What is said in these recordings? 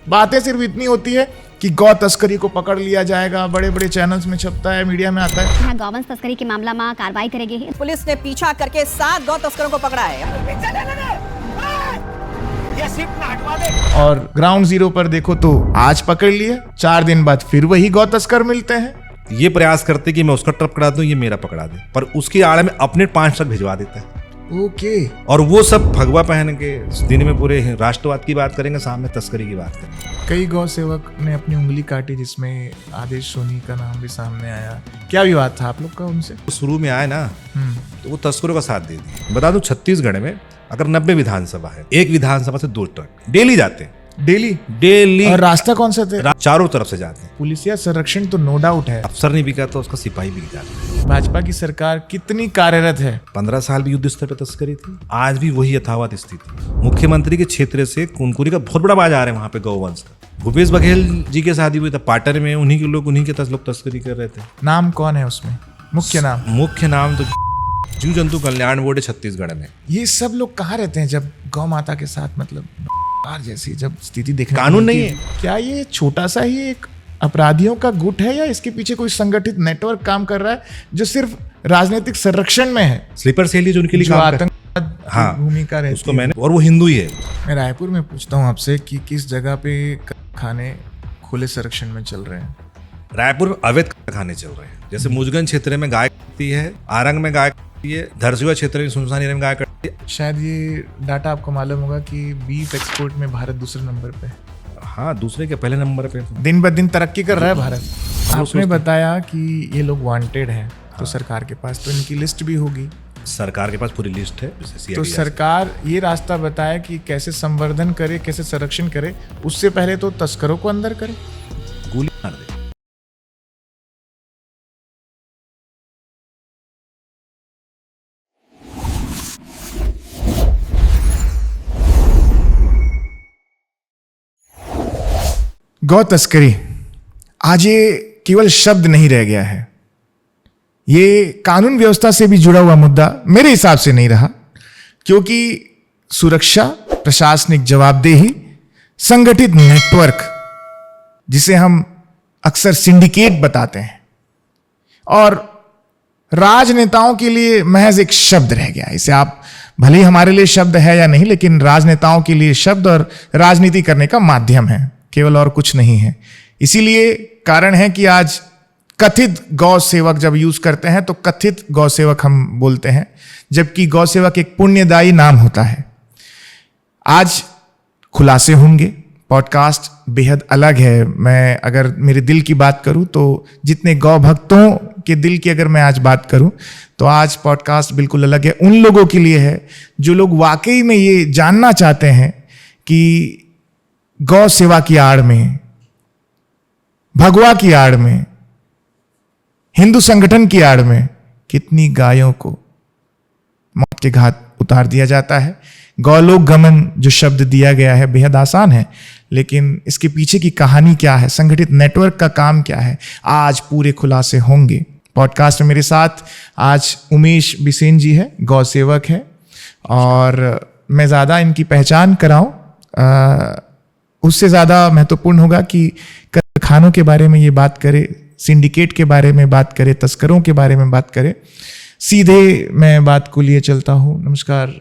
बातें सिर्फ इतनी होती है कि गौ तस्करी को पकड़ लिया जाएगा, बड़े बड़े चैनल्स में छपता है, मीडिया में आता है। यहाँ गौवंश तस्करी के मामला में कार्रवाई करेगी। पुलिस ने पीछा करके 7 गौ तस्करों को पकड़ा है। और ग्राउंड जीरो पर देखो तो आज पकड़ लिए, 4 दिन बाद फिर वही गौ तस्कर मिलते हैं। ये प्रयास करते कि मैं उसका ट्रक पकड़ा दूं, ये मेरा पकड़ा दे, पर उसकी आड़ में अपने 5 ट्रक भिजवा देता है। ओके। और वो सब भगवा पहन के दिन में पूरे राष्ट्रवाद की बात करेंगे, सामने तस्करी की बात करेंगे। कई गौ सेवक ने अपनी उंगली काटी, जिसमें आदेश सोनी का नाम भी सामने आया। क्या विवाद था आप लोग का उनसे? शुरू में आए ना तो वो तस्करों का साथ दे दिए। बता दूं, छत्तीसगढ़ में अगर 90 विधानसभा है, एक विधानसभा से 2 ट्रक डेली जाते हैं, डेली। और रास्ता कौन सा थे? चारों तरफ से जाते हैं। पुलिसिया संरक्षण तो नो डाउट है। अफसर नहीं बिका तो उसका सिपाही बिक जाता है। भाजपा की सरकार कितनी कार्यरत है? 15 साल भी युद्ध स्तर पर तस्करी थी, आज भी वही यथावत स्थिति। मुख्यमंत्री के क्षेत्र से कुनकुरी का बहुत बड़ा बाजार है वहां पे गौवंश का। भूपेश बघेल जी के शादी हुई था पाटर में, उन्हीं के लोग तस्करी कर रहे थे। नाम कौन है उसमें? मुख्य नाम तो जीव जंतु कल्याण बोर्ड है छत्तीसगढ़ में। ये सब लोग कहाँ रहते हैं जब गौ माता के साथ मतलब जैसी जब स्थिति देखने कानून नहीं है? क्या ये छोटा सा ही एक अपराधियों का गुट है, या इसके पीछे कोई संगठित नेटवर्क काम कर रहा है जो सिर्फ राजनीतिक संरक्षण में है? स्लीपर सेल जो उनके लिए काम आतंकवाद हाँ, भूमिका रहती उसको मैंने, और वो हिंदू ही है। मैं रायपुर में पूछता हूँ आपसे कि किस जगह पे खाने खुले संरक्षण में चल रहे हैं? रायपुर में अवैध खाने चल रहे हैं। जैसे मुजगन क्षेत्र में गाय कटती है, आरंग में गाय कटती है, धरसीवा क्षेत्र में सुनसान एरिया में गाय कटती है। शायद ये डाटा आपको मालूम होगा कि बीफ एक्सपोर्ट में भारत दूसरे नंबर पे। हाँ, दूसरे के पहले नंबर पे। दिन ब दिन तरक्की कर रहा है भारत। आपने बताया कि ये लोग वांटेड हैं, तो सरकार के पास तो इनकी लिस्ट भी होगी। सरकार के पास पूरी लिस्ट है। तो सरकार ये रास्ता बताए कि कैसे संवर्धन करे, कैसे संरक्षण करे, उससे पहले तो तस्करों को अंदर करे, गोली मार दे। गौ तस्करी आज ये केवल शब्द नहीं रह गया है, ये कानून व्यवस्था से भी जुड़ा हुआ मुद्दा मेरे हिसाब से नहीं रहा, क्योंकि सुरक्षा, प्रशासनिक जवाबदेही, संगठित नेटवर्क, जिसे हम अक्सर सिंडिकेट बताते हैं, और राजनेताओं के लिए महज एक शब्द रह गया। इसे आप भले ही हमारे लिए शब्द है या नहीं, लेकिन राजनेताओं के लिए शब्द और राजनीति करने का माध्यम है, केवल और कुछ नहीं है। इसीलिए कारण है कि आज कथित गौ सेवक जब यूज करते हैं तो कथित गौ सेवक हम बोलते हैं, जबकि गौ सेवक एक पुण्यदायी नाम होता है। आज खुलासे होंगे, पॉडकास्ट बेहद अलग है। मैं अगर मेरे दिल की बात करूं तो जितने गौ भक्तों के दिल की अगर मैं आज बात करूं तो आज पॉडकास्ट बिल्कुल अलग है। उन लोगों के लिए है जो लोग वाकई में ये जानना चाहते हैं कि गौ सेवा की आड़ में, भगवा की आड़ में, हिंदू संगठन की आड़ में कितनी गायों को मौत के घाट उतार दिया जाता है। गौलोक गमन जो शब्द दिया गया है बेहद आसान है, लेकिन इसके पीछे की कहानी क्या है, संगठित नेटवर्क का काम क्या है, आज पूरे खुलासे होंगे। पॉडकास्ट में मेरे साथ आज उमेश बिसेन जी है, गौ सेवक है, और मैं ज़्यादा इनकी पहचान कराऊं उससे ज़्यादा महत्वपूर्ण होगा कि खानों के बारे में ये बात करें, सिंडिकेट के बारे में बात करें, तस्करों के बारे में बात करें। सीधे मैं बात को लिए चलता हूँ। नमस्कार।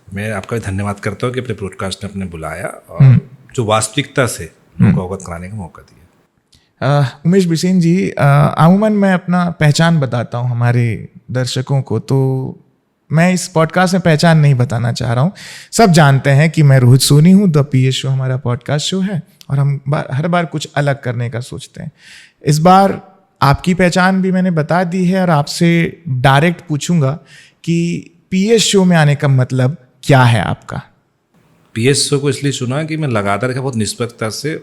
मैं आपका धन्यवाद करता हूँ कि अपने ब्रॉडकास्ट ने अपने बुलाया और जो वास्तविकता से लोगों को अवगत कराने का मौका दिया। उमेश बिसेन जी, अमूमन मैं अपना पहचान बताता हूँ हमारे दर्शकों को, तो मैं इस पॉडकास्ट में पहचान नहीं बताना चाह रहा हूँ। सब जानते हैं कि मैं रोहित सोनी हूँ, द पीएस शो हमारा पॉडकास्ट शो है, और हम हर बार कुछ अलग करने का सोचते हैं। इस बार आपकी पहचान भी मैंने बता दी है, और आपसे डायरेक्ट पूछूंगा कि पीएस शो में आने का मतलब क्या है आपका? पीएस शो को इसलिए चुना कि मैं लगातार बहुत निष्पक्षता से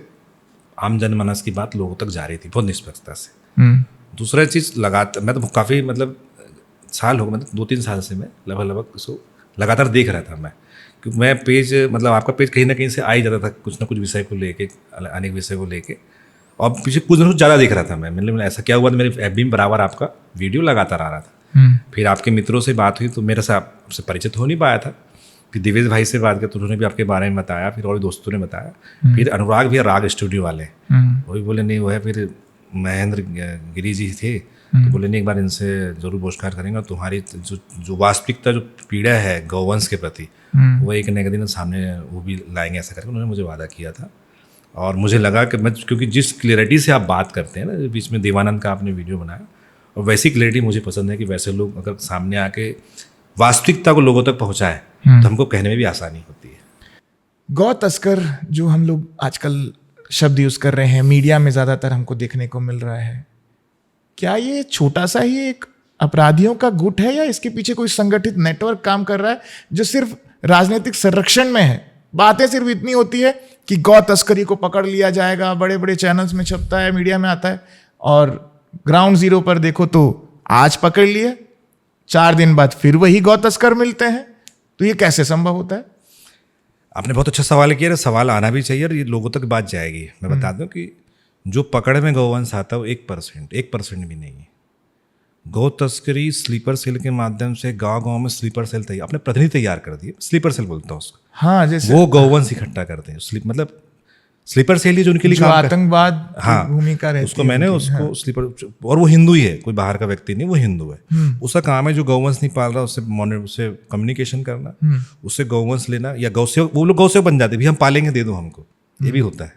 आम जनमानस की बात लोगों तक जा रही थी, बहुत निष्पक्षता से। दूसरा चीज़ लगातार मैं तो काफ़ी मतलब साल हो गए, मतलब 2-3 साल से मैं लगभग उसको लगातार देख रहा था मैं, क्योंकि मैं पेज मतलब आपका पेज कहीं ना कहीं से आ ही जाता था कुछ ना कुछ विषय को लेके, अनेक विषय को लेके, और पीछे कुछ ना कुछ ज़्यादा देख रहा था मैं। मतलब ऐसा क्या हुआ, मेरे एफबी में बराबर आपका वीडियो लगातार आ रहा था। फिर आपके मित्रों से बात हुई तो मेरे से आपसे परिचित हो नहीं पाया था, फिर दिवेश भाई से बात की तो उन्होंने भी आपके बारे में बताया, फिर और दोस्तों ने बताया, फिर अनुराग भी राग स्टूडियो वाले, वो भी बोले नहीं वो है, फिर महेंद्र गिरी जी थे तो बोले नहीं एक बार इनसे जरूर पुरस्कार करेंगे, तुम्हारी जो वास्तविकता जो पीड़ा है गौवंश के प्रति वो एक न एक दिन सामने वो भी लाएंगे, ऐसा करके उन्होंने मुझे वादा किया था। और मुझे लगा कि मैं, क्योंकि जिस क्लियरिटी से आप बात करते हैं ना, बीच में देवानंद का आपने वीडियो बनाया, और वैसी क्लियरिटी मुझे पसंद है कि वैसे लोग अगर सामने आके वास्तविकता को लोगों तक पहुंचाए तो हमको कहने में भी आसानी होती है। गौ तस्कर जो हम लोग आजकल शब्द यूज कर रहे हैं, मीडिया में ज्यादातर हमको देखने को मिल रहा है, क्या ये छोटा सा ही एक अपराधियों का गुट है या इसके पीछे कोई संगठित नेटवर्क काम कर रहा है जो सिर्फ राजनीतिक संरक्षण में है? बातें सिर्फ इतनी होती है कि गौ तस्करी को पकड़ लिया जाएगा, बड़े बड़े चैनल्स में छपता है, मीडिया में आता है, और ग्राउंड जीरो पर देखो तो आज पकड़ लिए, 4 दिन बाद फिर वही गौ तस्कर मिलते हैं। तो ये कैसे संभव होता है? आपने बहुत अच्छा सवाल किया, सवाल आना भी चाहिए और ये लोगों तक बात जाएगी। मैं बता दूं कि जो पकड़ में गौवंश आता है वो 1% भी नहीं है। गौ तस्करी स्लीपर सेल के माध्यम से गांव में स्लीपर सेल तैयार, अपने प्रतिनिधि तैयार कर दिए, स्लीपर सेल बोलता हूँ उसको। हाँ, जैसे वो गौवंश इकट्ठा करते हैं, मतलब स्लीपर सेल ही जो उनके लिए जो काम आतंकवाद हाँ, भूमिका रहती उसको है मैंने उनकी, उसको हाँ। स्लीपर, और वो हिंदू ही है, कोई बाहर का व्यक्ति नहीं, वो हिंदू है। उसका काम है जो गौवंश नहीं पाल रहा उससे कम्युनिकेशन करना, उससे गौवंश लेना, या गौसेवक, वो लोग गौसेवक बन जाते, भी हम पालेंगे, दे दो हमको, ये भी होता है,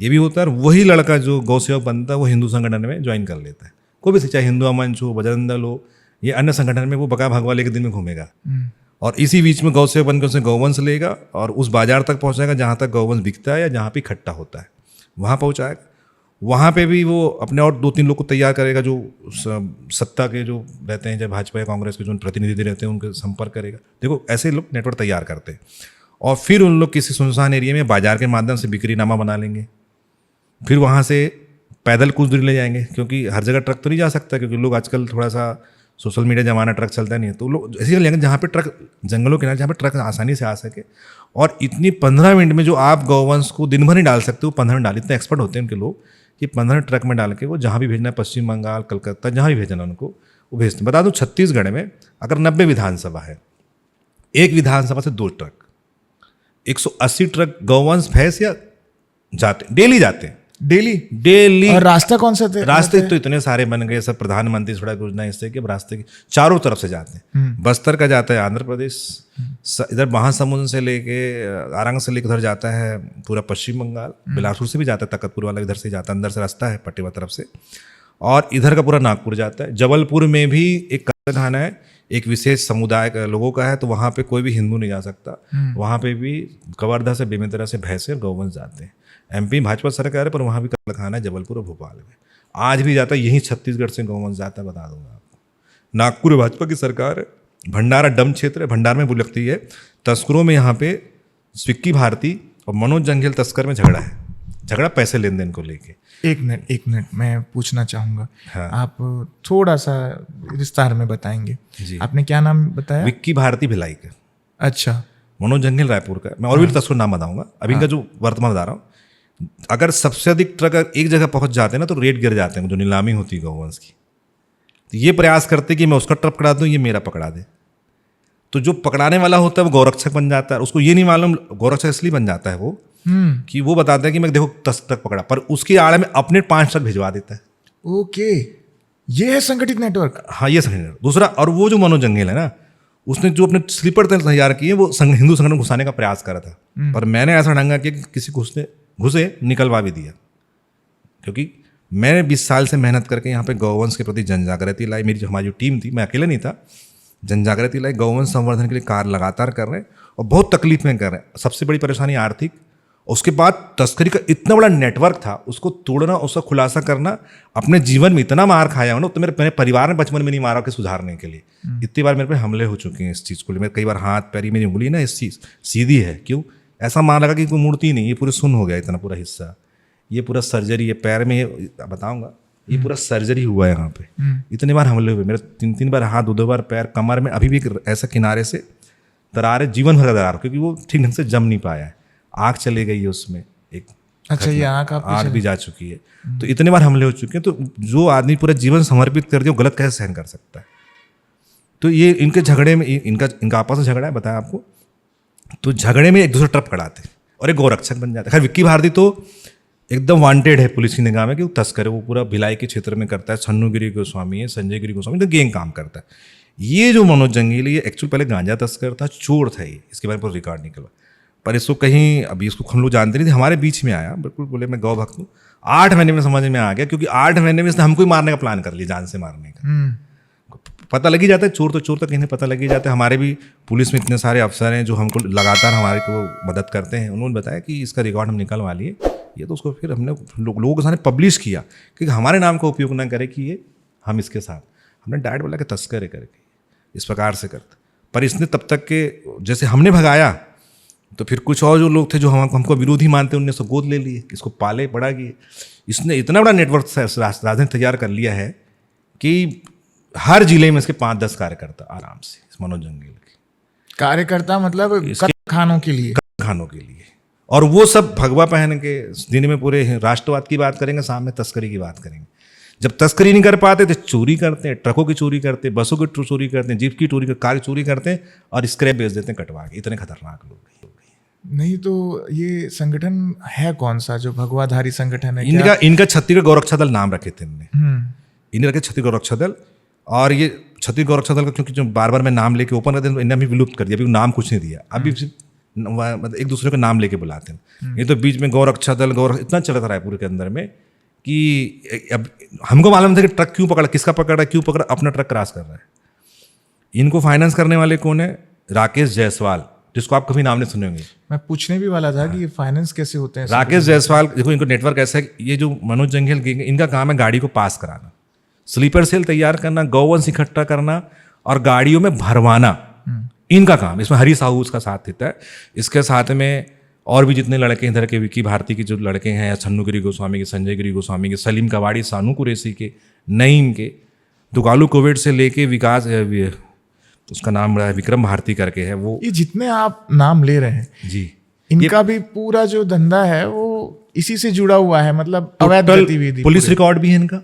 ये भी होता है। और वही लड़का जो गौसेवक बनता है वो हिंदू संगठन में ज्वाइन कर लेता है, कोई भी, चाहे हिंदू मंच हो, बजरंग दल हो, ये अन्य संगठन में वो बका भगवा लेके दिन में घूमेगा, और इसी बीच में गौसेवक बनकर उसने गौवंश लेगा और उस बाजार तक पहुंचाएगा जहां तक गौवंश बिकता है या जहां पे इकट्ठा होता है वहां पहुंचाएगा। वहां पे भी वो अपने और 2-3 लोग को तैयार करेगा जो सत्ता के जो रहते हैं, चाहे भाजपा या कांग्रेस के जो प्रतिनिधि रहते हैं उनके संपर्क करेगा। देखो ऐसे लोग नेटवर्क तैयार करते हैं और फिर उन लोग किसी सुनसान एरिया में बाजार के माध्यम से बिक्रीनामा बना लेंगे, फिर वहाँ से पैदल कुछ दूरी ले जाएंगे, क्योंकि हर जगह ट्रक तो नहीं जा सकता, क्योंकि लोग आजकल थोड़ा सा सोशल मीडिया जमाना, ट्रक चलता नहीं है, तो लोग ऐसे लेंगे जहाँ पे ट्रक, जंगलों के किनारे जहाँ पे ट्रक आसानी से आ सके। और इतनी 15 मिनट में जो आप गौवंश को दिन भर नहीं डाल सकते, वो 15 मिनट डाल, इतने एक्सपर्ट होते हैं उनके लोग कि 15 ट्रक में डाल के वो जहाँ भी भेजना है, पश्चिम बंगाल, कलकत्ता, जहाँ भी भेजना उनको वो भेजते हैं। बता दूँ छत्तीसगढ़ में अगर 90 विधानसभा है, एक विधानसभा से 2 ट्रक, 180 ट्रक गौवंश भैंस या जाते, डेली जाते हैं, डेली। और रास्ता कौन सा थे? रास्ते तो इतने सारे बन गए, सब प्रधानमंत्री थोड़ा योजना इससे कि रास्ते के चारों तरफ से जाते हैं। बस्तर का जाता है आंध्र प्रदेश, इधर महासमुंद से लेके आरंग से लेकर उधर जाता है पूरा पश्चिम बंगाल, बिलासपुर से भी जाता है, तकतपुर वाला इधर से जाता है, अंदर से रास्ता है पटेवा तरफ से, और इधर का पूरा नागपुर जाता है। जबलपुर में भी एक कत्लखाना है, एक विशेष समुदाय का लोगों का है, तो वहाँ पे कोई भी हिंदू नहीं जा सकता, वहाँ पे भी कवर्धा से बेमेतरा से भैंसे और गौवंश जाते हैं। एमपी भाजपा सरकार है पर वहाँ भी कत्लखाना है जबलपुर और भोपाल में, आज भी जाता है, यहीं छत्तीसगढ़ से गौवंश जाता है, बता दूंगा आपको। नागपुर भाजपा की सरकार है, भंडारा डम क्षेत्र है, भंडार में बुलकती है, तस्करों में यहाँ पे विक्की भारती और मनोज जंगेल तस्कर में झगड़ा है, झगड़ा पैसे लेन देन को लेके। एक मिनट मैं पूछना चाहूंगा। हाँ। आप थोड़ा सा विस्तार में बताएंगे जी। आपने क्या नाम बताया? विक्की भारती भिलाई का। अच्छा। मनोज जंगेल रायपुर का। मैं और भी तस्कर नाम बताऊंगा, अभी इनका जो वर्तमान बता रहा हूँ। अगर सबसे अधिक ट्रक एक जगह पहुंच जाते हैं ना तो रेट गिर जाते हैं, जो नीलामी होती है गौवंश की, तो ये प्रयास करते कि मैं उसका ट्रक पकड़ा दूं, ये मेरा पकड़ा दे। तो जो पकड़ाने वाला होता है वो गौरक्षक बन जाता है, उसको ये नहीं मालूम, गौरक्षक इसलिए बन जाता है वो कि वो बताता है कि मैं देखो 10 ट्रक पकड़ा, पर उसकी आड़ में अपने 5 ट्रक भिजवा देता है। ओके, ये है संगठित नेटवर्क। हाँ, ये संगठित। दूसरा, और वो जो मनोज जंगेल है ना, उसने जो अपने स्लीपर तैयार किए वो हिंदू संगठन घुसाने का प्रयास करा था, पर मैंने ऐसा ढंगा किया कि किसी घुसे निकलवा भी दिया, क्योंकि मैंने 20 साल से मेहनत करके यहाँ पे गौवंश के प्रति जन जागृति लाई। मेरी जो हमारी जो टीम थी, मैं अकेले नहीं था, जन जागृति लाई, गौवंश संवर्धन के लिए कार्य लगातार कर रहे हैं और बहुत तकलीफ में कर रहे हैं। सबसे बड़ी परेशानी आर्थिक, उसके बाद तस्करी का इतना बड़ा नेटवर्क था, उसको तोड़ना, उसका खुलासा करना। अपने जीवन में इतना मार खाया हूँ ना, तो मेरे परिवार ने बचपन में नहीं मारा कि सुधारने के लिए। इतनी बार मेरे पे हमले हो चुके हैं इस चीज़ को, मेरे कई बार हाथ पैरी मेरी उंगली ना इस चीज़ सीधी है, क्यों ऐसा मार लगा कि कोई मूर्ति नहीं, ये पूरे सुन हो गया इतना पूरा हिस्सा, ये पूरा सर्जरी है पैर में, बताऊंगा, ये पूरा सर्जरी हुआ है यहाँ पे। इतनी बार हमले हुए मेरे, 3 बार हाथ, 2 बार पैर, कमर में अभी भी ऐसा किनारे से दरार है, जीवन भर दरार, क्योंकि वो ठीक ढंग से जम नहीं पाया है। आँख चली गई है उसमें एक। अच्छा, ये आँख भी जा चुकी है। तो इतने बार हमले हो चुके हैं, तो जो आदमी पूरा जीवन समर्पित कर दिया, वो गलत कैसे सहन कर सकता है? तो ये इनके झगड़े में, इनका आपस में झगड़ा है, बताया आपको, तो झगड़े में एक दूसरे ट्रक पकड़ाते और एक गौरक्षक बन जाता है। खैर विक्की भारती तो एकदम वांटेड है पुलिस की निगाह में कि वो तस्कर है, वो पूरा भिलाई के क्षेत्र में करता है। छन्नू गिरी गोस्वामी है, संजय गिरी गोस्वामी, तो गैंग काम करता है। ये जो मनोज जंगीली ये एक्चुअल पहले गांजा तस्कर था, चोर था ये, इसके बारे में पूरा रिकॉर्ड निकला। पर इसको कहीं अभी इसको हम लोग जानते नहीं थे, हमारे बीच में आया, बिल्कुल बोले मैं गौ भक्त हूँ। 8 महीने में समझ में आ गया, क्योंकि 8 महीने में इसने हमको ही मारने का प्लान कर लिया, जान से मारने का। पता लग ही जाता है, चोर तो कहीं पता लग ही जाता है। हमारे भी पुलिस में इतने सारे अफसर हैं जो हमको लगातार हमारे को मदद करते हैं। उन्होंने बताया कि इसका रिकॉर्ड हम निकलवा लिए, ये तो उसको फिर हमने लोगों के सामने पब्लिश किया, क्योंकि हमारे नाम का उपयोग ना करे कि ये हम इसके साथ, हमने डायरेक्ट बोला कि तस्कर है करके, इस प्रकार से करता। पर इसने तब तक के जैसे हमने भगाया तो फिर कुछ और जो लोग थे जो हमको विरोधी मानते, उनने उसको गोद ले लिए, इसको पाले बड़ा किए। इसने इतना बड़ा नेटवर्क राजनीति तैयार कर लिया है कि हर जिले में इसके 5-10 कार्यकर्ता आराम से इस मनोज जंगील के कार्यकर्ता मतलब खानों के लिए, खानों के लिए। और वो सब भगवा पहन के दिन में पूरे राष्ट्रवाद की बात करेंगे, शाम में तस्करी की बात करेंगे। जब तस्करी नहीं कर पाते तो चोरी करते हैं, ट्रकों की चोरी करते हैं, बसों की चोरी करते हैं, जीप की चोरी, कार की चोरी करते हैं और स्क्रैप बेच देते हैं कटवा के। इतने खतरनाक लोग नहीं। तो ये संगठन है कौन सा जो भगवाधारी संगठन है? इनका छत्तीसगढ़ गौरक्षा दल नाम रखे थे इन्हें रखे छत्तीसगढ़ गौरक्षा दल। और ये छत्तीसगढ़ गौरक्षा दल का क्योंकि जो बार बार मैं नाम लेके ओपन करते हैं, इन्हें भी विलुप्त कर दिया, अभी नाम कुछ नहीं दिया, अभी मतलब एक दूसरे का नाम लेके बुलाते हैं। ये तो बीच में गौरक्षा दल इतना चलता रहा है पूरे के अंदर में कि अब हमको मालूम था कि ट्रक क्यों पकड़ा, किसका पकड़ा, क्यों पकड़ा, अपना ट्रक क्रॉस कर रहा है। इनको फाइनेंस करने वाले कौन है? राकेश जायसवाल, जिसको आप कभी नाम नहीं सुने होंगे। मैं पूछने भी वाला था कि ये फाइनेंस कैसे होते हैं। राकेश जायसवाल, देखो इनको नेटवर्क ऐसा है, ये जो मनोज जंगील इनका काम है गाड़ी को पास कराना, स्लीपर सेल तैयार करना, गौवंश इकट्ठा करना और गाड़ियों में भरवाना, इनका काम। इसमें हरी साहू उसका साथ देता है। इसके साथ में और भी जितने लड़के इधर के, विक्की भारती के जो लड़के हैं, या छन्नू गिरी गोस्वामी के, संजय गिरी गोस्वामी के, सलीम कवाड़ी, सानू कुरैशी के, नईम के, दुगालू कोविड से लेके विकास, उसका नाम रहा है विक्रम भारती करके है वो। ये जितने आप नाम ले रहे हैं जी, इनका भी पूरा जो धंधा है वो इसी से जुड़ा हुआ है, मतलब अवैध गतिविधि। पुलिस रिकॉर्ड भी है इनका,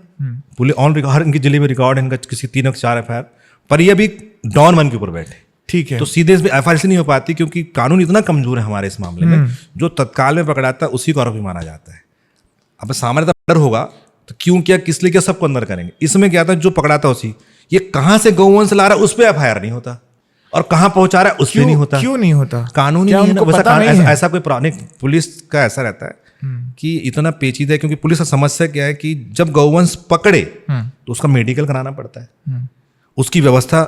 पुलिस ऑन रिकॉर्ड, हर इनके जिले में रिकॉर्ड है इनका, किसी 3-4 FIR। पर ये अभी डॉन 1 के ऊपर बैठे, ठीक है। तो सीधे इसमें FIR से नहीं हो पाती, क्योंकि कानून इतना कमजोर है हमारे इस मामले में। जो तत्काल में पकड़ाता है उसी को आरोपी माना जाता है। अब सामान्य डर होगा तो क्यों किया, किस लिए किया, सबको अंदर करेंगे। इसमें क्या था, जो पकड़ाता उसी, ये कहाँ से गौवंश ला रहा है उस पर FIR नहीं होता, और कहाँ पहुंचा रहा है उस पर नहीं होता। क्यों नहीं होता? कानून ही नहीं है। ऐसा कोई पुराने पुलिस का ऐसा रहता है कि इतना पेचीदा है, क्योंकि पुलिस का समस्या क्या है कि जब गौवंश पकड़े तो उसका मेडिकल कराना पड़ता है, उसकी व्यवस्था।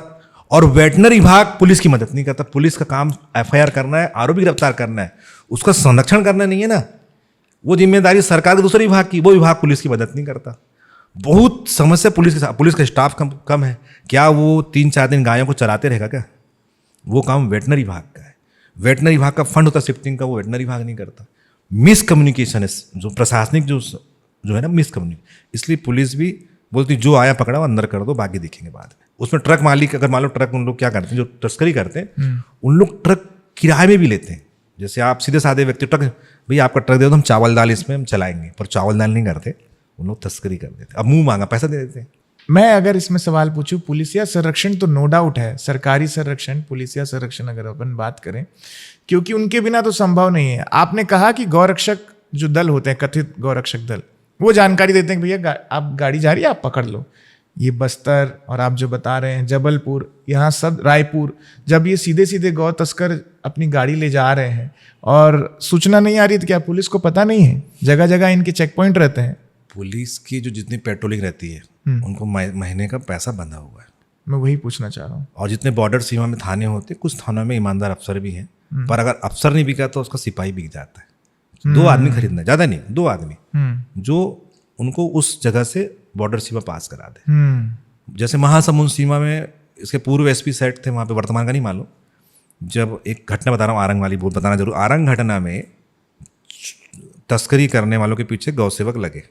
और वेटनरी विभाग पुलिस की मदद नहीं करता। पुलिस का काम FIR करना है, आरोपी गिरफ्तार करना है, उसका संरक्षण करना नहीं है ना। वो जिम्मेदारी सरकार के दूसरे विभाग की, वो विभाग पुलिस की मदद नहीं करता। बहुत समस्या पुलिस के साथ। पुलिस का स्टाफ कम है। क्या वो 3-4 दिन गायों को चराते रहेगा क्या? वो काम वेटनरी विभाग का है। वेटनरी विभाग का फंड होता है शिफ्टिंग का, वो वेटनरी विभाग नहीं करता। मिस कम्युनिकेशन है, जो प्रशासनिक जो है ना, मिस कम्युनिकेशन। इसलिए पुलिस भी बोलती जो आया पकड़ा वो अंदर कर दो, बाकी देखेंगे बाद में। उसमें ट्रक मालिक, अगर मान लो ट्रक, उन लोग क्या करते हैं जो तस्करी करते हैं, उन लोग ट्रक किराए में भी लेते हैं। जैसे आप सीधे साधे व्यक्ति, ट्रक भैया आपका ट्रक दे दो, हम चावल दाल इसमें हम चलाएंगे, पर चावल दाल नहीं करते, उन लोग तस्करी कर देते। अब मुंह मांगा पैसा दे देते हैं। मैं अगर इसमें सवाल पूछूं, पुलिसिया संरक्षण तो नो डाउट है, सरकारी संरक्षण, पुलिसिया संरक्षण अगर अपन बात करें, क्योंकि उनके बिना तो संभव नहीं है। आपने कहा कि गौरक्षक जो दल होते हैं, कथित गौरक्षक दल, वो जानकारी देते हैं कि भैया आप गाड़ी जा रही है, आप पकड़ लो। ये बस्तर और आप जो बता रहे हैं जबलपुर, यहाँ सब रायपुर, जब ये सीधे सीधे गौ तस्कर अपनी गाड़ी ले जा रहे हैं और सूचना नहीं आ रही, तो क्या पुलिस को पता नहीं है? जगह जगह इनके चेक पॉइंट रहते हैं। पुलिस की जो जितनी पेट्रोलिंग रहती है उनको महीने का पैसा बंधा हुआ है। मैं वही पूछना चाह रहा हूँ। और जितने बॉर्डर सीमा में थाने होते हैं, कुछ थानों में ईमानदार अफसर भी हैं, पर अगर अफसर नहीं बिका तो उसका सिपाही बिक जाता है। 2 आदमी खरीदना, ज़्यादा नहीं, 2 आदमी जो उनको उस जगह से बॉर्डर सीमा पास करा दे। जैसे महासमुंद सीमा में इसके पूर्व SP सेट थे, वहाँ पे वर्तमान का नहीं मालूम। जब एक घटना बता रहा हूँ, आरंग वाली बहुत बताना जरूर। आरंग घटना में तस्करी करने वालों के पीछे गौसेवक लगे,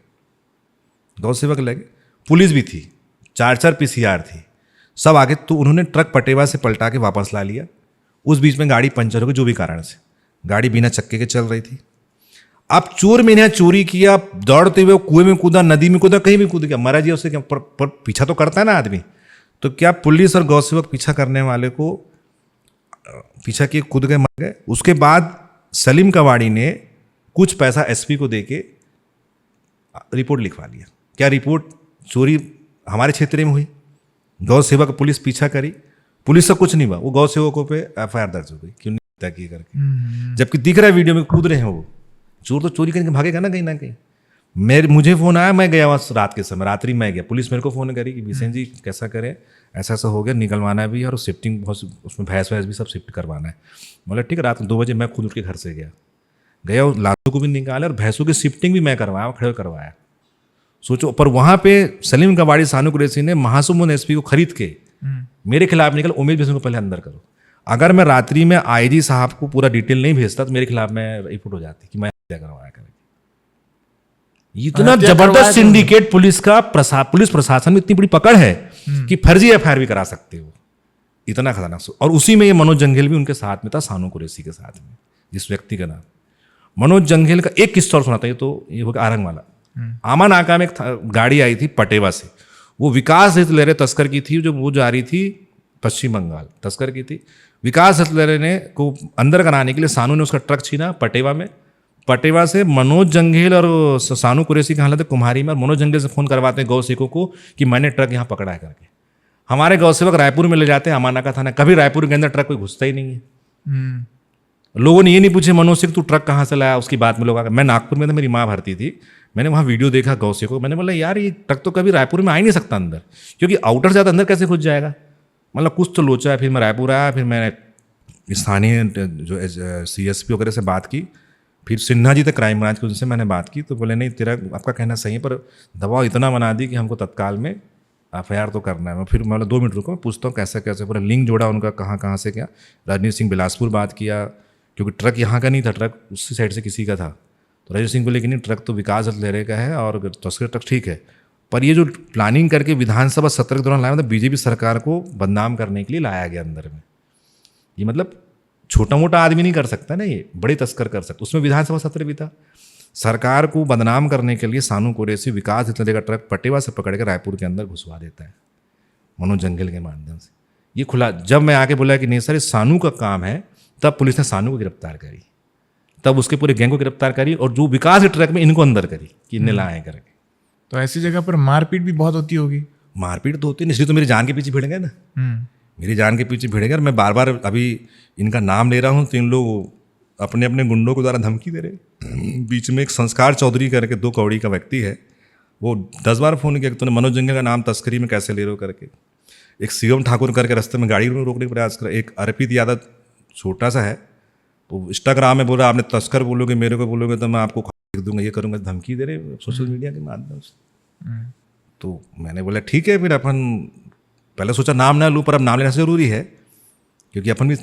पुलिस भी थी, 4 PCR थी, सब आगे। तो उन्होंने ट्रक पटेवा से पलटा के वापस ला लिया। उस बीच में गाड़ी पंचर हो गई, जो भी कारण से गाड़ी बिना चक्के के चल रही थी। अब चोर मैंने चोरी किया, दौड़ते हुए कुएं में कूदा, नदी में कूदा, कहीं भी कूद गया, मरा जी उससे क्या, पर पीछा तो करता है ना आदमी। तो क्या पुलिस और गौसेवक पीछा करने वाले को पीछा किए, कूद गए, मर गए। उसके बाद सलीम कवाड़ी ने कुछ पैसा एसपी को देके रिपोर्ट लिखवा लिया। क्या रिपोर्ट? चोरी हमारे क्षेत्र में हुई, गौ सेवक पुलिस पीछा करी, पुलिस से कुछ नहीं हुआ, वो गौ सेवकों पे एफआईआर दर्ज हो गई, क्यों नहीं हत्या की करके। जबकि दिख रहा है वीडियो में कूद रहे हैं वो। चोर तो चोरी करके भागेगा ना कहीं ना कहीं। मुझे फ़ोन आया, मैं गया वहाँ रात के समय, रात्रि में गया, पुलिस मेरे को फ़ोन करी कि भीषण जी कैसा करें, ऐसा ऐसा हो गया, निकलवाना भी और शिफ्टिंग बहुत, उसमें भैंस वैस भी सब शिफ्ट करवाना है। बोला ठीक है। रात 2 बजे मैं खुद उठ के घर से गया और लाशों को भी निकाला और भैंसों की शिफ्टिंग भी मैं करवाया, खड़े करवाया। सोचो, पर वहाँ पे सलीम कवाड़ी सानू कुरैशी ने महासमुंद एसपी को खरीद के मेरे खिलाफ निकल, उमेश भीषण को पहले अंदर करो। अगर मैं रात्रि में आईजी साहब को पूरा डिटेल नहीं भेजता तो मेरे खिलाफ में रिपोर्ट हो जाती कि मैं हत्या करवाया करके। इतना जबरदस्त सिंडिकेट पुलिस का, पुलिस प्रशासन में इतनी बड़ी पकड़ है कि फर्जी एफआईआर भी करा सकते हो, इतना खतरनाक। और उसी में ये मनोज जंगेल भी उनके साथ में था, सानू कुरैशी के साथ में। जिस व्यक्ति का नाम मनोज जंगेल का, एक किस्सा और सुनाता है, तो ये हो गया आरंग वाला। आमा नाका में एक गाड़ी आई थी पटेवा से, वो विकास हितलेरे तस्कर की थी, जो वो जा रही थी पश्चिम बंगाल, तस्कर की थी। विकास हितलेरे ने को अंदर कराने के लिए सानू ने उसका ट्रक छीना पटेवा में। पटेवा से मनोज जंगेल और सानू कुरैशी की हालत है कुम्हारी में, और मनोज जंगेल से फ़ोन करवाते हैं गौ सेवकों को कि मैंने ट्रक यहाँ पकड़ा है करके। हमारे गौ सेवक रायपुर में ले जाते हैं, अमानाका थाना, कभी रायपुर के अंदर ट्रक कोई घुसता ही नहीं है। लोगों ने ये नहीं पूछे मनोज से तू ट्रक कहाँ से लाया, उसकी बात में लोग आ गए। मैं नागपुर में था, मेरी माँ भर्ती थी, मैंने वहाँ वीडियो देखा गौ सेवकों को, मैंने बोला यार ये ट्रक तो कभी रायपुर में आ ही नहीं सकता अंदर, क्योंकि आउटर से ज़्यादा अंदर कैसे घुस जाएगा। मतलब कुछ तो लोचा है। फिर मैं रायपुर आया, फिर मैंने स्थानीय जो CSP वगैरह से बात की, फिर सिन्हा जी थे क्राइम ब्रांच के, उनसे मैंने बात की तो बोले नहीं तेरा आपका कहना सही है, पर दबाव इतना बना दी कि हमको तत्काल में एफआईआर तो करना है। मैं फिर मतलब 2 मिनट रुको, मैं पूछता हूँ कैसे कैसे, पूरा लिंक जोड़ा उनका, कहाँ से क्या। रजनीश सिंह बिलासपुर बात किया, क्योंकि ट्रक यहाँ का नहीं था, ट्रक उसी साइड से किसी का था। तो रजनीश सिंह को लेकिन ट्रक तो विकास हितलेरे का है और तस्कर ट्रक ठीक है, पर ये जो प्लानिंग करके विधानसभा सत्र के दौरान लाया, मतलब बीजेपी सरकार को बदनाम करने के लिए लाया गया अंदर में। ये मतलब छोटा मोटा आदमी नहीं कर सकता ना, ये बड़े तस्कर कर सकते। उसमें विधानसभा सत्र भी था। सरकार को बदनाम करने के लिए सानू कुरैशी विकास हितलेरे का ट्रक पटेवा से पकड़ के रायपुर के अंदर घुसवा देता है मनोज जंगेल के माध्यम से। ये खुला, जब मैं आके बोला कि नहीं सर ये सानू का काम है, तब पुलिस ने सानू को गिरफ्तार करी, तब उसके पूरे गैंग को गिरफ्तार करी, और जो विकास के ट्रक में इनको अंदर करी कि इन्हें लाए करके। तो ऐसी जगह पर मारपीट भी बहुत होती होगी। मारपीट तो होती है, इसलिए तो मेरी जान के पीछे भिड़ गए ना, मेरी जान के पीछे भिड़ गए। और मैं बार बार अभी इनका नाम ले रहा हूँ तो इन लोग अपने अपने गुंडों को द्वारा धमकी दे रहे। बीच में एक संस्कार चौधरी करके 2 कौड़ी का व्यक्ति है, वो 10 बार फ़ोन किया कि तूने मनोज जंगेल का नाम तस्करी में कैसे ले रहे हो करके। एक शिवम ठाकुर करके रास्ते में गाड़ी रोकने का प्रयास कर। एक अर्पित यादव छोटा सा है, तो इंस्टाग्राम में बोल रहा आपने तस्कर बोलोगे, मेरे को बोलोगे तो मैं आपको लिख दूंगा, ये करूँगा, धमकी दे रहे सोशल मीडिया के माध्यम से। तो मैंने बोला ठीक है, फिर अपन पहले सोचा नाम ना लूँ, पर अब नाम लेना ज़रूरी है क्योंकि अपन भी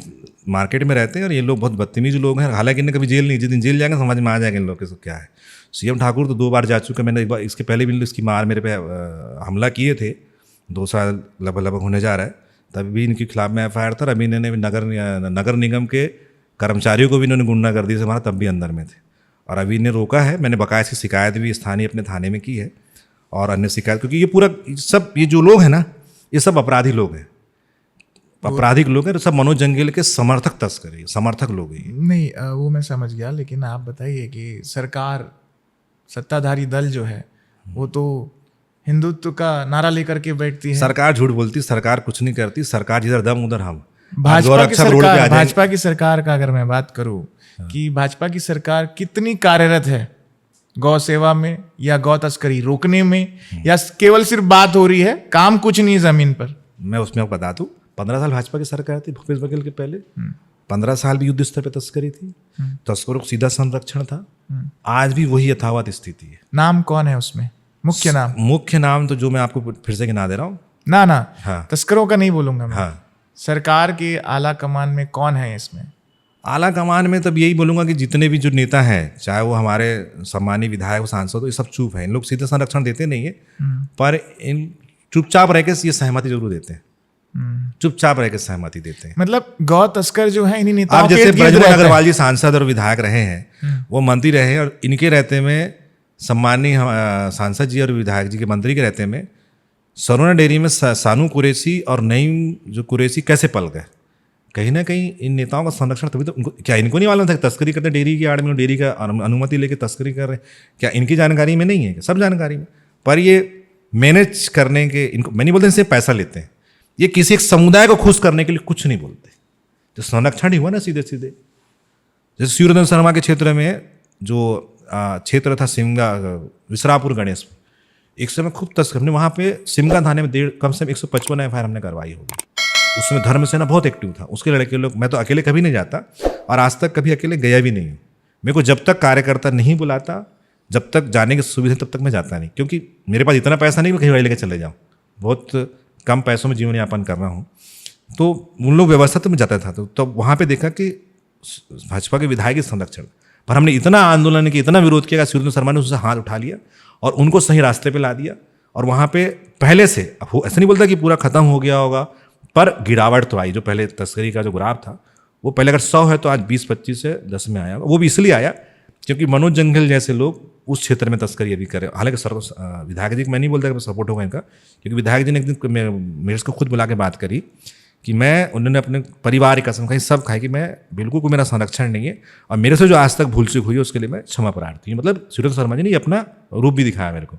मार्केट में रहते हैं और ये लोग बहुत बदतमीज लोग हैं। हालांकि इन्हें कभी जेल नहीं, जिस दिन जेल जाएंगे समझ में आ जाएगा इन लोग के क्या है। सीएम ठाकुर तो 2 बार जा चुके, मैंने एक बार इसके पहले भी इसकी मार मेरे पे हमला किए थे, 2 साल लगभग होने जा रहा है, तभी भी इनके खिलाफ में एफआईआर था। अभी इन्होंने नगर निगम के कर्मचारियों को भी इन्होंने गुंडागर्दी से मारा, तब भी अंदर में थे। और अभी इन्हें रोका है, मैंने बकाया इसकी शिकायत भी स्थानीय अपने थाने में की है और अन्य शिकायत, क्योंकि ये पूरा सब ये जो लोग हैं ना, ये सब अपराधी लोग हैं, आपराधिक लोग हैं, सब मनोज जंगेल के समर्थक तस्कर है, समर्थक लोग हैं। नहीं वो मैं समझ गया, लेकिन आप बताइए कि सरकार, सत्ताधारी दल जो है वो तो हिंदुत्व का नारा लेकर के बैठती है। सरकार झूठ बोलती, सरकार कुछ नहीं करती, सरकार जिधर दम उधर हम। भाजपा की सरकार का अगर मैं बात करूं कि भाजपा की सरकार कितनी कार्यरत है गौ सेवा में या गौ तस्करी रोकने में, या केवल सिर्फ बात हो रही है, काम कुछ नहीं जमीन पर। मैं उसमें आपको बता दूं, 15 साल भाजपा की सरकार थी भूपेश बघेल के पहले, 15 साल भी युद्ध स्तर पर तस्करी थी, तस्करों को सीधा संरक्षण था। आज भी वही यथावत स्थिति है। नाम कौन है उसमें? मुख्य नाम तो जो मैं आपको फिर से गिना दे रहा हूँ ना हाँ। तस्करों का नहीं बोलूंगा मैं। हाँ। सरकार के आला कमान में कौन है इसमें? आला कमान में तब यही बोलूंगा कि जितने भी जो नेता हैं, चाहे वो हमारे सम्मानीय विधायक सांसद, ये सब चुप हैं। इन लोग सीधे संरक्षण देते नहीं है, पर इन चुपचाप रह के ये सहमति जरूर देते हैं, चुपचाप रह के सहमति देते हैं। मतलब गौ तस्कर जो है इन्हीं नेताओं आप जैसे ब्रजमोहन अग्रवाल जी सांसद और विधायक रहे हैं, वो मंत्री रहे हैं, और इनके रहते में सम्मानीय सांसद जी और विधायक जी के मंत्री के रहते में सरोना डेयरी में सानू कुरैशी और नईम जो कुरैशी कैसे पल गए, कहीं ना कहीं इन नेताओं का संरक्षण तभी तो इनको नहीं मालूम था कि तस्करी करते डेयरी की आड़ में, डेयरी का अनुमति लेके तस्करी कर रहे हैं, क्या इनकी जानकारी में नहीं है? क्या सब जानकारी में? पर ये मैनेज करने के, इनको मैं नहीं बोलते इनसे पैसा लेते हैं, ये किसी एक समुदाय को खुश करने के लिए कुछ नहीं बोलते। तो संरक्षण ही हुआ ना सीधे सीधे। जैसे सूर्यनारायण शर्मा के क्षेत्र में जो क्षेत्र था सिमगा विसरापुर गणेश, एक समय खूब तस्कर, हमने वहाँ पे सिमगा थाने में कम से कम 155 एफआईआर हमने करवाई होगी। उसमें धर्म सेना बहुत एक्टिव था, उसके लड़के लोग, मैं तो अकेले कभी नहीं जाता और आज तक कभी अकेले गया भी नहीं। मेरे को जब तक कार्यकर्ता नहीं बुलाता, जब तक जाने की सुविधा तब तक मैं जाता नहीं, क्योंकि मेरे पास इतना पैसा नहीं मैं कहीं लेकर चले जाऊँ, बहुत कम पैसों में जीवन यापन कर रहा हूँ। तो उन लोग व्यवस्था तो मैं जाता था, तो वहाँ पे देखा कि भाजपा के विधायक के संरक्षण पर हमने इतना आंदोलन किया, इतना विरोध किया, सूर्यनारायण शर्मा ने उससे हाथ उठा लिया और उनको सही रास्ते पे ला दिया। और वहाँ पे पहले से, ऐसा नहीं बोलता कि पूरा खत्म हो गया होगा, पर गिरावट तो आई। जो पहले तस्करी का जो ग्राफ था वो पहले अगर 100 है तो आज 20-25 से 10 में आया। वो भी इसलिए आया क्योंकि मनोज जंगल जैसे लोग उस क्षेत्र में तस्करी अभी कर रहे हैं। हालांकि विधायक जी को मैं नहीं बोलता कि सपोर्ट होगा इनका, क्योंकि विधायक जी ने एक दिन मेरे को खुद बुला के बात करी कि उन्होंने अपने परिवार की कसम खाई, सब खाई कि मैं बिल्कुल कोई मेरा संरक्षण नहीं है और मेरे से जो आज तक भूल चूक हुई है उसके लिए मैं क्षमा प्रार्थी हूँ। मतलब सूर्यनारायण शर्मा जी ने अपना रूप भी दिखाया मेरे को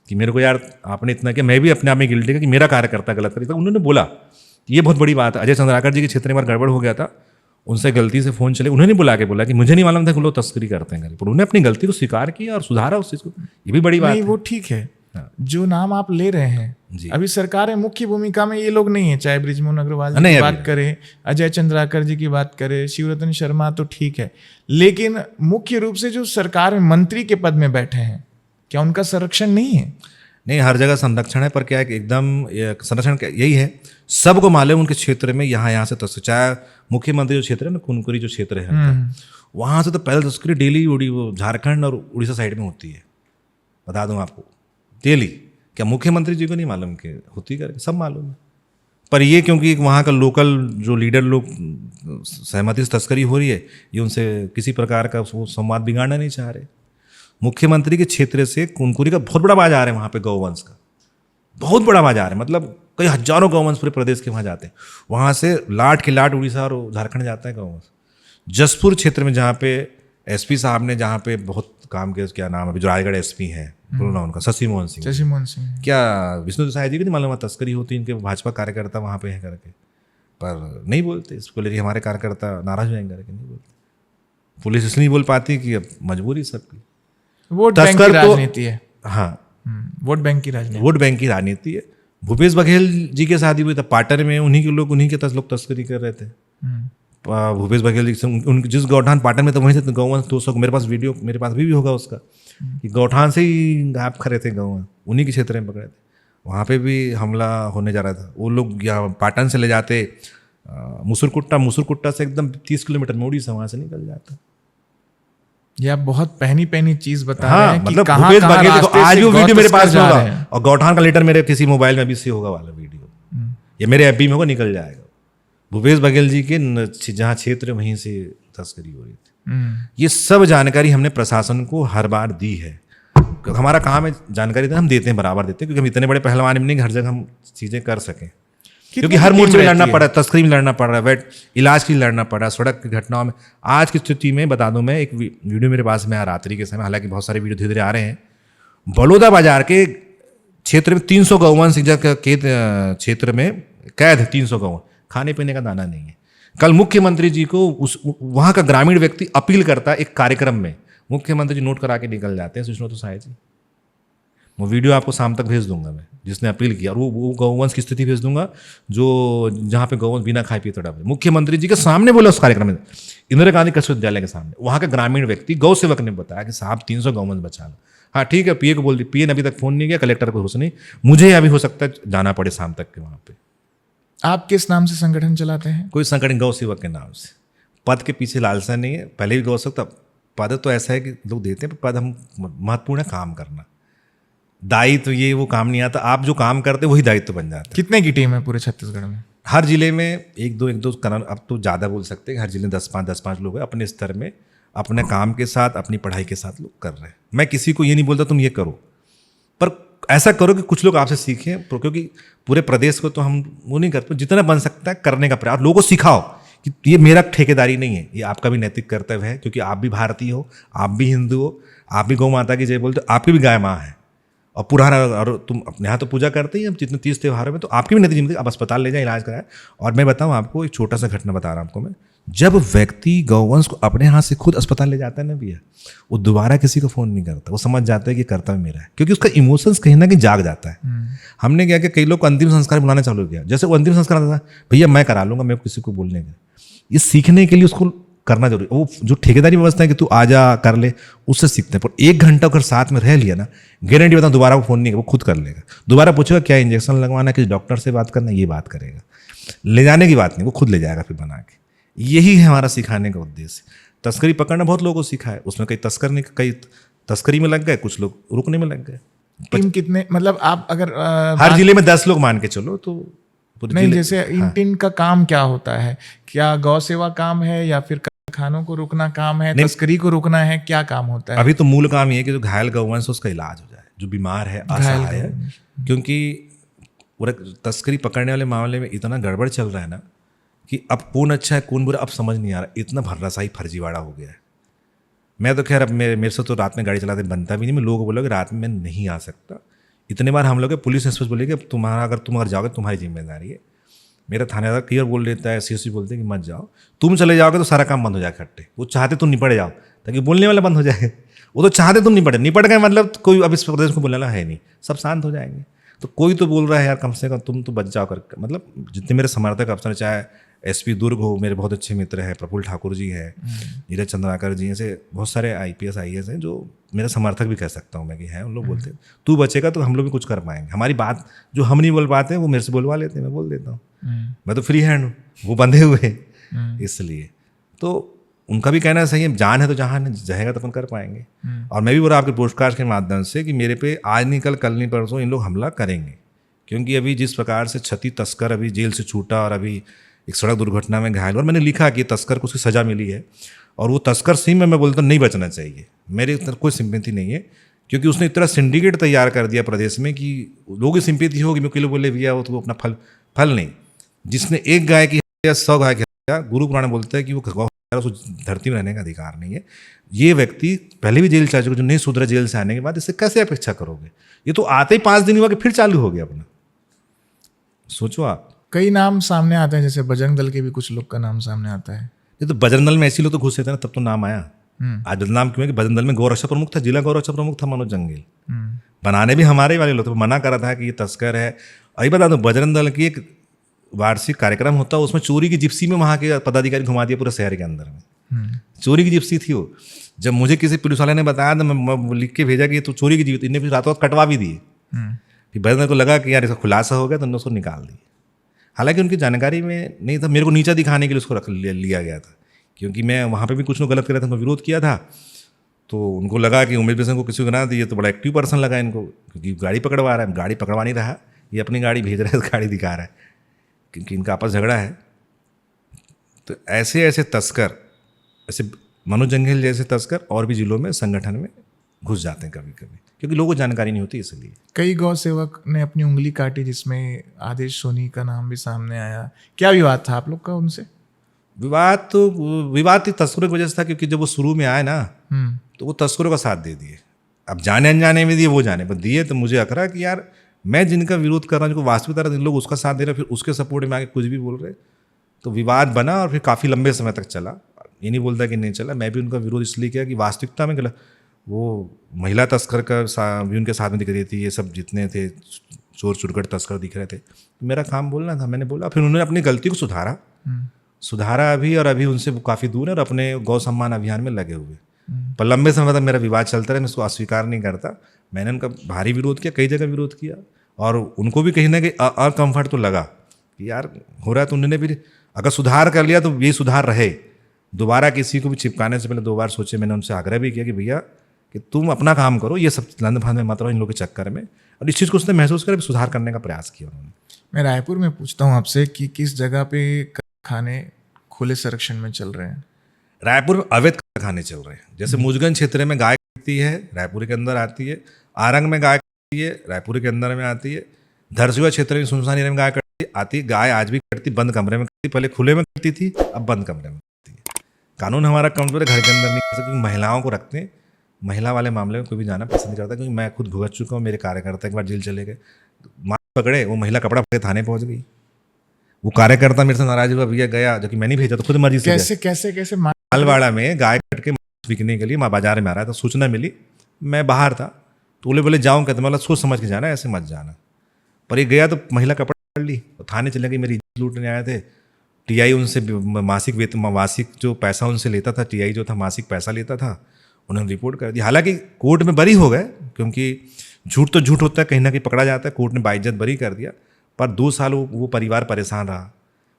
कि मेरे को यार आपने इतना किया, मैं भी अपने आप में गिल्टी है कि मेरा कार्यकर्ता गलत करी था। उन्होंने बोला ये बहुत बड़ी बात है। अजय चंद्राकर जी के क्षेत्र में गड़बड़ हो गया था, उनसे गलती से फ़ोन चले, उन्होंने बुला के बोला कि मुझे नहीं मालूम था कि लोग तस्करी करते हैं, पर उन्होंने अपनी गलती को स्वीकार किया और सुधारा उस चीज़ को। ये भी बड़ी बात है। वो ठीक है। जो नाम आप ले रहे हैं, अभी सरकार है, मुख्य भूमिका में ये लोग नहीं है, चाहे बृजमोहन अग्रवाल जी की बात करें, अजय चंद्राकर जी की बात करें, शिवरतन शर्मा, तो ठीक है। लेकिन मुख्य रूप से जो सरकार में मंत्री के पद में बैठे हैं, क्या उनका संरक्षण नहीं है? नहीं, हर जगह संरक्षण है, पर क्या है कि एकदम संरक्षण यही है, सबको मालूम उनके क्षेत्र में यहाँ से तस्करी, चाहे मुख्यमंत्री जो क्षेत्र है ना, कुनकुरी जो क्षेत्र है, वहाँ से तो पहले तस्करी डेली वो झारखंड और उड़ीसा साइड में होती है। बता दूँ आपको, डेली। क्या मुख्यमंत्री जी को नहीं मालूम कि होती करके? सब मालूम है। पर ये क्योंकि वहाँ का लोकल जो लीडर लोग सहमति से तस्करी हो रही है, ये उनसे किसी प्रकार का वो संवाद बिगाड़ना नहीं चाह रहे। मुख्यमंत्री के क्षेत्र से कुनकुरी का बहुत बड़ा बाजार है, वहाँ पे गौवंश का बहुत बड़ा बाजार है, मतलब कई हजारों गौवंश पूरे प्रदेश के वहाँ जाते हैं। वहाँ से लाट के लाट उड़ीसा और झारखंड जाता है गौवंश। जसपुर क्षेत्र में जहाँ पे एसपी साहब ने जहाँ पे बहुत काम किया, क्या नाम है जो रायगढ़ एसपी हैं, बोलना उनका, शशि मोहन सिंह। क्या विष्णु देसाई जी को नहीं मालूम तस्करी होती, इनके भाजपा कार्यकर्ता वहाँ पे हैं करके, पर नहीं बोलते इसको लेकर हमारे कार्यकर्ता नाराज हो जाएंगे करके, नहीं बोलते। पुलिस इसलिए नहीं बोल पाती कि अब मजबूरी सबकी, वोट बैंक की राजनीति है। हाँ, वोट बैंक की राजनीति, वोट बैंक की राजनीति है। भूपेश बघेल जी के शादी हुई था पाटन में, उन्हीं के लोग तस्करी कर रहे थे। भूपेश बघेल जी से उनके जिस गौठान पाटन में, तो वहीं से गौवंश 200, मेरे पास वीडियो मेरे पास भी होगा उसका, कि गौठान से ही आप खड़े थे गौवंश, उन्हीं के क्षेत्र में पकड़े थे। वहाँ पे भी हमला होने जा रहा था। वो लोग यहाँ पाटन से ले जाते मुसुरकुट्टा से एकदम 30 किलोमीटर मोड़ी से, वहाँ से निकल जाता। ये आप बहुत पहनी चीज बता हाँ, रहे हैं मतलब कि भूपेश बघेल देखो, आज वो वीडियो मेरे पास होगा होगा और गौठान का लेटर मेरे किसी मोबाइल में अभी से होगा वाला वीडियो, ये मेरे एफबी में होगा, निकल जाएगा। भूपेश बघेल जी के जहाँ क्षेत्र वहीं से तस्करी हो रही थी। ये सब जानकारी हमने प्रशासन को हर बार दी है। हमारा काम है जानकारी देना, हम देते हैं, बराबर देते हैं, क्योंकि हम इतने बड़े पहलवान नहीं, हर जगह हम चीज़ें कर सकें, क्योंकि हर मोर्चे में लड़ना पड़ रहा है, तस्करी में लड़ना पड़ रहा है, वेट इलाज के लिए लड़ना पड़ रहा है, सड़क की घटनाओं में। आज की स्थिति में बता दूं, मैं एक वीडियो मेरे पास में रात्रि के समय, हालांकि बहुत सारे वीडियो धीरे धीरे आ रहे हैं, बलौदा बाजार के क्षेत्र में 300 गौवंश के क्षेत्र में कैद है। 300 गौ, खाने पीने का दाना नहीं है। कल मुख्यमंत्री जी को वहाँ का ग्रामीण व्यक्ति अपील करता है एक कार्यक्रम में, मुख्यमंत्री जी नोट करा के निकल जाते हैं, सुषमा साय जी। वो वीडियो आपको शाम तक भेज दूंगा मैं, जिसने अपील किया, और वो गौवंश की स्थिति भेज दूंगा जो जहाँ पे गौवंश बिना खाए पिए तड़प। मुख्यमंत्री जी के सामने बोला उस कार्यक्रम में, इंदिरा गांधी कृषि विद्यालय के सामने, वहाँ के ग्रामीण व्यक्ति गौ सेवक ने बताया कि साहब 300 गौवंश बचा लो। हाँ ठीक है, पीए को बोल दी, पीए ने अभी तक फोन नहीं किया, कलेक्टर को कुछ नहीं, मुझे अभी हो सकता है जाना पड़े शाम तक के वहाँ पे। आप किस नाम से संगठन चलाते हैं? कोई संगठन गौ सेवक के नाम से, पद के पीछे लालसा नहीं है। पहले भी गौ सेवक, पद तो ऐसा है कि लोग देते हैं, पद हम महत्वपूर्ण है काम करना, दायित्व ये वो काम नहीं आता, आप जो काम करते वही दायित्व बन जाता है। कितने की टीम है पूरे छत्तीसगढ़ में? हर जिले में एक दो अब तो ज़्यादा बोल सकते हैं, हर जिले में 10-5 लोग हैं, अपने स्तर में अपने काम के साथ अपनी पढ़ाई के साथ लोग कर रहे हैं। मैं किसी को ये नहीं बोलता तुम ये करो, पर ऐसा करो कि कुछ लोग आपसे सीखें, क्योंकि पूरे प्रदेश को तो हम वो नहीं करते, जितना बन सकता है करने का प्रयास, लोगों को सिखाओ कि ये मेरा ठेकेदारी नहीं है, ये आपका भी नैतिक कर्तव्य है, क्योंकि आप भी भारतीय हो, आप भी हिंदू हो, आप भी गौ माता की जय बोलते हो, आपकी भी गाय माँ है। और पुराना, और तुम अपने यहाँ तो पूजा करते ही हम जितने 30 त्योहारों में, तो आपकी भी नैतिक जिम्मेदारी, आप अस्पताल ले जाए, इलाज कराए। और मैं बताऊँ आपको एक छोटा सा घटना बता रहा हूँ आपको मैं, जब व्यक्ति गौवंश को अपने हाथ से खुद अस्पताल ले जाता है ना भैया, वो दोबारा किसी को फ़ोन नहीं करता, वो समझ जाता है कि कर्तव्य मेरा है, क्योंकि उसका इमोशंस कहीं ना कहीं जाग जाता है। हमने क्या किया, कई लोग को अंतिम संस्कार बुलाना चालू किया, जैसे वो अंतिम संस्कार आता था, भैया मैं करा लूंगा, मैं किसी को बोलने का, ये सीखने के लिए उसको करना जरूरी। वो जो ठेकेदारी व्यवस्था है कि तू आजा कर ले, उससे सीखते हैं। पर 1 घंटा अगर साथ में रह लिया ना, गारंटी बताऊँ दोबारा वो फ़ोन नहीं वो खुद कर लेगा। दोबारा पूछेगा क्या इंजेक्शन लगवाना है, किसी डॉक्टर से बात करना, ये बात करेगा। ले जाने की बात नहीं, वो खुद ले जाएगा फिर बना के। यही है हमारा सिखाने का उद्देश्य। तस्करी पकड़ना बहुत लोगों को सीखा है, उसमें कई तस्करी में लग गए, कुछ लोग रुकने में लग गए। टीम कितने, मतलब आप अगर हर जिले में 10 लोग मान के चलो तो नहीं, जैसे इन टीम का काम क्या होता है? क्या गौ सेवा काम है या फिर खानों को रोकना काम है, तस्करी को रोकना है, क्या काम होता है? अभी तो मूल काम ये है कि जो घायल गौवंश है उसका इलाज हो जाए, जो बीमार है, असहाय है। क्योंकि पूरा तस्करी पकड़ने वाले मामले में इतना गड़बड़ चल रहा है ना कि अब कौन अच्छा है कौन बुरा अब समझ नहीं आ रहा, इतना भर्रासाही फर्जीवाड़ा हो गया है। मैं तो खैर अब मेरे से तो रात में गाड़ी चलाते बनता भी नहीं, मैं लोगों को बोला कि रात में मैं नहीं आ सकता। इतने बार हम लोग पुलिस इंस्पेक्टर बोले कि तुम अगर जाओगे तुम्हारी जिम्मेदारी है। मेरा थानेदार क्लियर बोल देता है, सी बोलते हैं कि मत जाओ, तुम चले जाओगे तो सारा काम बंद हो जाए खट्टे। वो चाहते तुम निपट जाओ ताकि बोलने वाला बंद हो जाए, वो तो चाहते तुम निपट गए, मतलब कोई अब इस प्रदेश को बोलने वाला है नहीं, सब शांत हो जाएंगे। तो कोई तो बोल रहा है यार कम से कम तुम तो बच जाओ करके। मतलब जितने मेरे समर्थक अफसर, चाहे एसपी दुर्ग हो, मेरे बहुत अच्छे मित्र हैं, प्रफुल्ल ठाकुर जी है, नीरज चंद्राकर जी, ऐसे बहुत सारे IPS IAS हैं जो मेरे समर्थक भी कह सकता हूँ मैं कि हैं। उन लोग बोलते हैं तू बचेगा तो हम लोग भी कुछ कर पाएंगे। हमारी बात जो हम नहीं बोल पाते हैं वो मेरे से बोलवा लेते हैं, मैं बोल देता हूँ। मैं तो फ्री हैंड हूँ, वो बंधे हुए हैं। इसलिए तो उनका भी कहना सही है, जान है तो जहान है, जाएगा तो अपन कर पाएंगे। और मैं भी बोला आपके पोस्टकास्ट के माध्यम से कि मेरे पे आज नहीं कल नहीं परसों इन लोग हमला करेंगे, क्योंकि अभी जिस प्रकार से क्षति तस्कर अभी जेल से छूटा और अभी एक सड़क दुर्घटना में घायल, और मैंने लिखा कि तस्कर को उसकी सज़ा मिली है, और वो तस्कर से मैं बोलता हूँ नहीं बचना चाहिए। मेरे तरफ कोई सिंपैथी नहीं है, क्योंकि उसने इतना सिंडिकेट तैयार कर दिया प्रदेश में कि लोगों की सिंपैथी होगी। मैं किलो बोले भैया वो तो अपना फल नहीं, जिसने एक गाय की या 100 गाय की हत्या, गुरु पुराण बोलता है कि वो उसको धरती में रहने का अधिकार नहीं है। ये व्यक्ति पहले भी जेल जा चुका, जो नहीं सुधरा जेल से आने के बाद, इससे कैसे अपेक्षा करोगे? ये तो आते ही 5 दिन हुआ कि फिर चालू हो गया अपना। सोचो आप, कई नाम सामने आते हैं, जैसे बजरंग दल के भी कुछ लोग का नाम सामने आता है। ये तो बजरंग दल में ऐसे लोग तो घुसे थे ना, तब तो नाम आया। आज बदनाम क्यों है कि बजरंग दल में गौरक्षा प्रमुख था, जिला गौरक्षा प्रमुख था मनोज जंगील। बनाने भी हमारे वाले लोग तो मना कर रहा था कि ये तस्कर है। अभी बता दो, बजरंग दल की एक वार्षिक कार्यक्रम होता है, उसमें चोरी की जिप्सी में वहाँ के पदाधिकारी घुमा दिया पूरे शहर के अंदर में। चोरी की जिप्सी थी वो। जब मुझे किसी पुलिस वाले ने बताया तो मैं लिख के भेजा कि ये तो चोरी की जिप्सी, इन्हें फिर रातों रात कटवा भी दिए। फिर बजरंग दल को लगा कि यार इसका खुलासा हो गया तो उन्होंने उसको निकाल दिया। हालांकि उनकी जानकारी में नहीं था, मेरे को नीचा दिखाने के लिए उसको रख लिया गया था, क्योंकि मैं वहाँ पे भी कुछ लोग गलत कर रहे थे, उनको विरोध किया था। तो उनको लगा कि उमेश बेसन को किसी को ना दिए तो बड़ा एक्टिव पर्सन लगा इनको, क्योंकि गाड़ी पकड़वा रहा है। गाड़ी पकड़वा नहीं रहा, ये अपनी गाड़ी भेज रहा है, गाड़ी दिखा रहा है, क्योंकि इनका आपस झगड़ा है। तो ऐसे ऐसे तस्कर, ऐसे मनोज जंगील जैसे तस्कर और भी जिलों में संगठन में घुस जाते हैं कभी कभी, क्योंकि लोगों को जानकारी नहीं होती इसलिए। कई गौ सेवक ने अपनी उंगली काटी, जिसमें आदेश सोनी का नाम भी सामने आया। क्या विवाद था आप लोग का उनसे? विवाद तस्करों की वजह से था, क्योंकि जब वो शुरू में आए ना तो वो तस्करों का साथ दे दिए। अब जाने अनजाने में दिए, वो जाने पर दिए, तो मुझे अखरा कि यार मैं जिनका विरोध कर रहा हूँ, जिनको वास्तविकता रहा, लोग उसका साथ दे रहे, फिर उसके सपोर्ट में आके कुछ भी बोल रहे। तो विवाद बना और फिर काफ़ी लंबे समय तक चला। ये नहीं बोलता कि नहीं चला, मैं भी उनका विरोध इसलिए किया कि वास्तविकता में गलत, वो महिला तस्कर का भी उनके साथ में दिख रही थी, ये सब जितने थे चोर चुरगट तस्कर दिख रहे थे। तो मेरा काम बोलना था, मैंने बोला। फिर उन्होंने अपनी गलती को सुधारा अभी, और अभी उनसे काफ़ी दूर है और अपने गौ सम्मान अभियान में लगे हुए। पर लंबे समय तक मेरा विवाद चलता रहा, मैं इसको अस्वीकार नहीं करता। मैंने उनका भारी विरोध किया, कई जगह विरोध किया, और उनको भी कहीं ना कहीं अकम्फर्ट तो लगा कि यार हो रहा है। तो उन्होंने भी अगर सुधार कर लिया तो ये सुधार रहे। दोबारा किसी को भी चिपकाने से पहले 2 बार सोचे। मैंने उनसे आग्रह भी किया कि भैया कि तुम अपना काम करो, ये सब लंद फांद में मत रहो इन लोगों के चक्कर में। और इस चीज़ को उसने महसूस कर सुधार करने का प्रयास किया उन्होंने। मैं रायपुर में पूछता हूँ आपसे कि किस जगह पे खाने खुले संरक्षण में चल रहे हैं? रायपुर में अवैध खाने चल रहे हैं। जैसे मुजगंज क्षेत्र में गाय कटती है, रायपुर के अंदर आती है। आरंग में गाय कटती है, रायपुर के अंदर में आती है। धरसीवा क्षेत्र में सुनसान एरिया में गाय आती गाय आज भी कटती, बंद कमरे में कटती, पहले खुले में कटती थी, अब बंद कमरे में कटती है। कानून हमारा कमजोर है, घर के अंदर नहीं कर सकते, क्योंकि महिलाओं को रखते हैं। महिला वाले मामले में कोई भी जाना पसंद नहीं करता, क्योंकि मैं खुद भुगत चुका हूँ। मेरे कार्यकर्ता एक बार जेल चले गए, मार पकड़े, वो महिला कपड़ा पकड़े थाने पहुंच गई। वो कार्यकर्ता मेरे से नाराज हुआ, भैया गया, जो कि मैं नहीं भेजा, तो खुद मर्जी से कैसे कैसे कैसे मालवाड़ा में गाय कट के बिकने के लिए मैं बाजार में आ रहा था, सूचना मिली, मैं बाहर था, तो बोले जाऊँ, कहते मतलब सोच समझ के जाना, ऐसे मत जाना। पर ये गया तो महिला कपड़ा पकड़ ली, तो थाने चले गई, मेरी इज्जत लूटने आए थे। टीआई उनसे मासिक वेतन, मासिक जो पैसा उनसे लेता था, टीआई जो था मासिक पैसा लेता था, उन्होंने रिपोर्ट कर दी। हालांकि कोर्ट में बरी हो गए, क्योंकि झूठ तो झूठ होता है, कहीं ना कहीं पकड़ा जाता है, कोर्ट ने बाइज्जत बरी कर दिया। पर 2 साल वो परिवार परेशान रहा,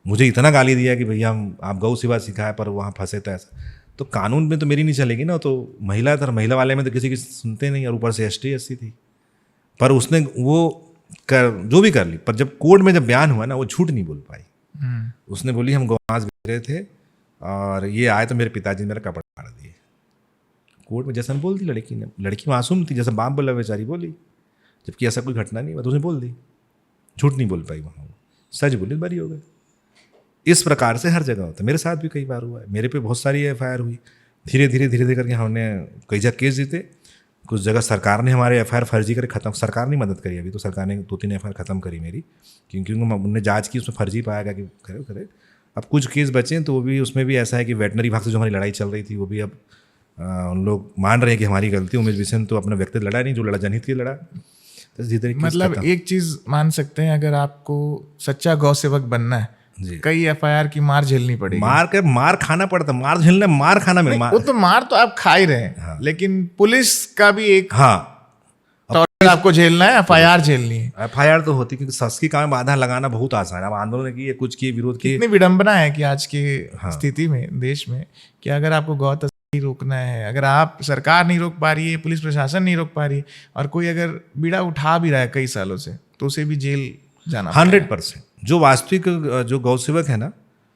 मुझे इतना गाली दिया कि भैया आप गौ सेवा सिखाए पर वहाँ फंसे थे ऐसा। तो कानून में तो मेरी नहीं चलेगी ना, तो महिला वाले में तो किसी की सुनते नहीं, और ऊपर से ST थी। पर उसने वो जो भी कर ली, पर जब कोर्ट में जब बयान हुआ ना, वो झूठ नहीं बोल पाई। उसने बोली हम गौमांस बेच रहे थे और ये आए तो मेरे पिताजी ने मेरा कपड़ा फाड़ दिए। कोर्ट में जैसा बोल दी लड़की ने, लड़की मासूम थी, जैसा बाप बोला बेचारी बोली, जबकि ऐसा कोई घटना नहीं हुआ, तो उसने बोल दी, झूठ नहीं बोल पाई वहाँ, सच बोली, बरी हो गए। इस प्रकार से हर जगह होता है, मेरे साथ भी कई बार हुआ है, मेरे पे बहुत सारी FIR हुई। धीरे धीरे करके हमने कई जगह केस जीते, कुछ जगह सरकार ने हमारे FIR फर्जी करके ख़त्म, सरकार ने मदद करी, अभी तो सरकार ने 2-3 FIR ख़त्म करी मेरी, क्योंकि उन्होंने जांच की, उसमें फर्जी पाया गया कि करे। अब कुछ केस बचे तो वो भी, उसमें भी ऐसा है कि वेटनरी विभाग से जो हमारी लड़ाई चल रही थी, वो भी अब उन लोग मान रहे हैं कि हमारी गलती। उमेश बिसेन तो अपना व्यक्ति लड़ा नहीं, जो लड़ा जनहित की लड़ा। तो धीरे मतलब एक चीज मान सकते हैं, अगर आपको सच्चा गौ सेवक बनना है, कई FIR की मार झेलनी पड़ेगी। मार खाना पड़ता, मार झेलना, मार खाना में वो तो मार तो आप खा ही रहे हैं, हाँ। लेकिन पुलिस का भी एक हाँ आपको झेलना है, FIR झेलनी है। FIR तो होती, क्योंकि शासकीय काम में बाधा लगाना बहुत आसान है। अब आंदोलन किए, कुछ किए, विरोध किए। इतनी विडंबना है कि आज की स्थिति में, देश में, कि अगर आपको गौ तस्करी रोकना है, अगर आप सरकार नहीं रोक पा रही है, पुलिस प्रशासन नहीं रोक पा रही, और कोई अगर बीड़ा उठा भी रहा है कई सालों से, तो उसे भी जेल जाना 100%। जो वास्तविक जो गौ सेवक है ना,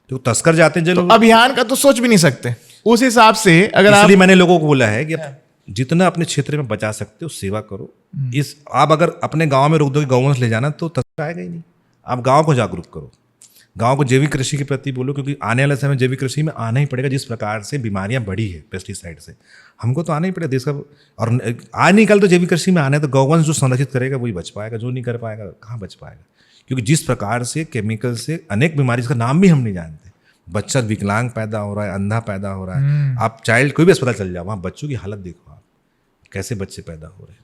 जो तस्कर जाते हैं जेल, तो अभियान का तो सोच भी नहीं सकते उस हिसाब से। अगर इसलिए मैंने लोगों को बोला है कि जितना अपने क्षेत्र में बचा सकते हो सेवा करो। इस आप अगर अपने गांव में रोक दोगे गौवंश ले जाना, तो तस्कर आएगा ही नहीं। आप गांव को जागरूक करो, गांव को जैविक कृषि के प्रति बोलो, क्योंकि आने वाले समय जैविक कृषि में आना ही पड़ेगा। जिस प्रकार से बीमारियां बढ़ी है पेस्टिसाइड से, हमको तो आना ही पड़ेगा देश का। और आज नहीं कल तो जैविक कृषि में आना है, तो गौवंश जो संरक्षित करेगा वही बच पाएगा, जो नहीं कर पाएगा कहाँ बच पाएगा। क्योंकि जिस प्रकार से केमिकल से अनेक बीमारी, जिसका नाम भी हम नहीं जानते, बच्चा विकलांग पैदा हो रहा है, अंधा पैदा हो रहा है। आप चाइल्ड कोई भी अस्पताल चल जाओ, वहाँ बच्चों की हालत देखो आप, कैसे बच्चे पैदा हो रहे हैं।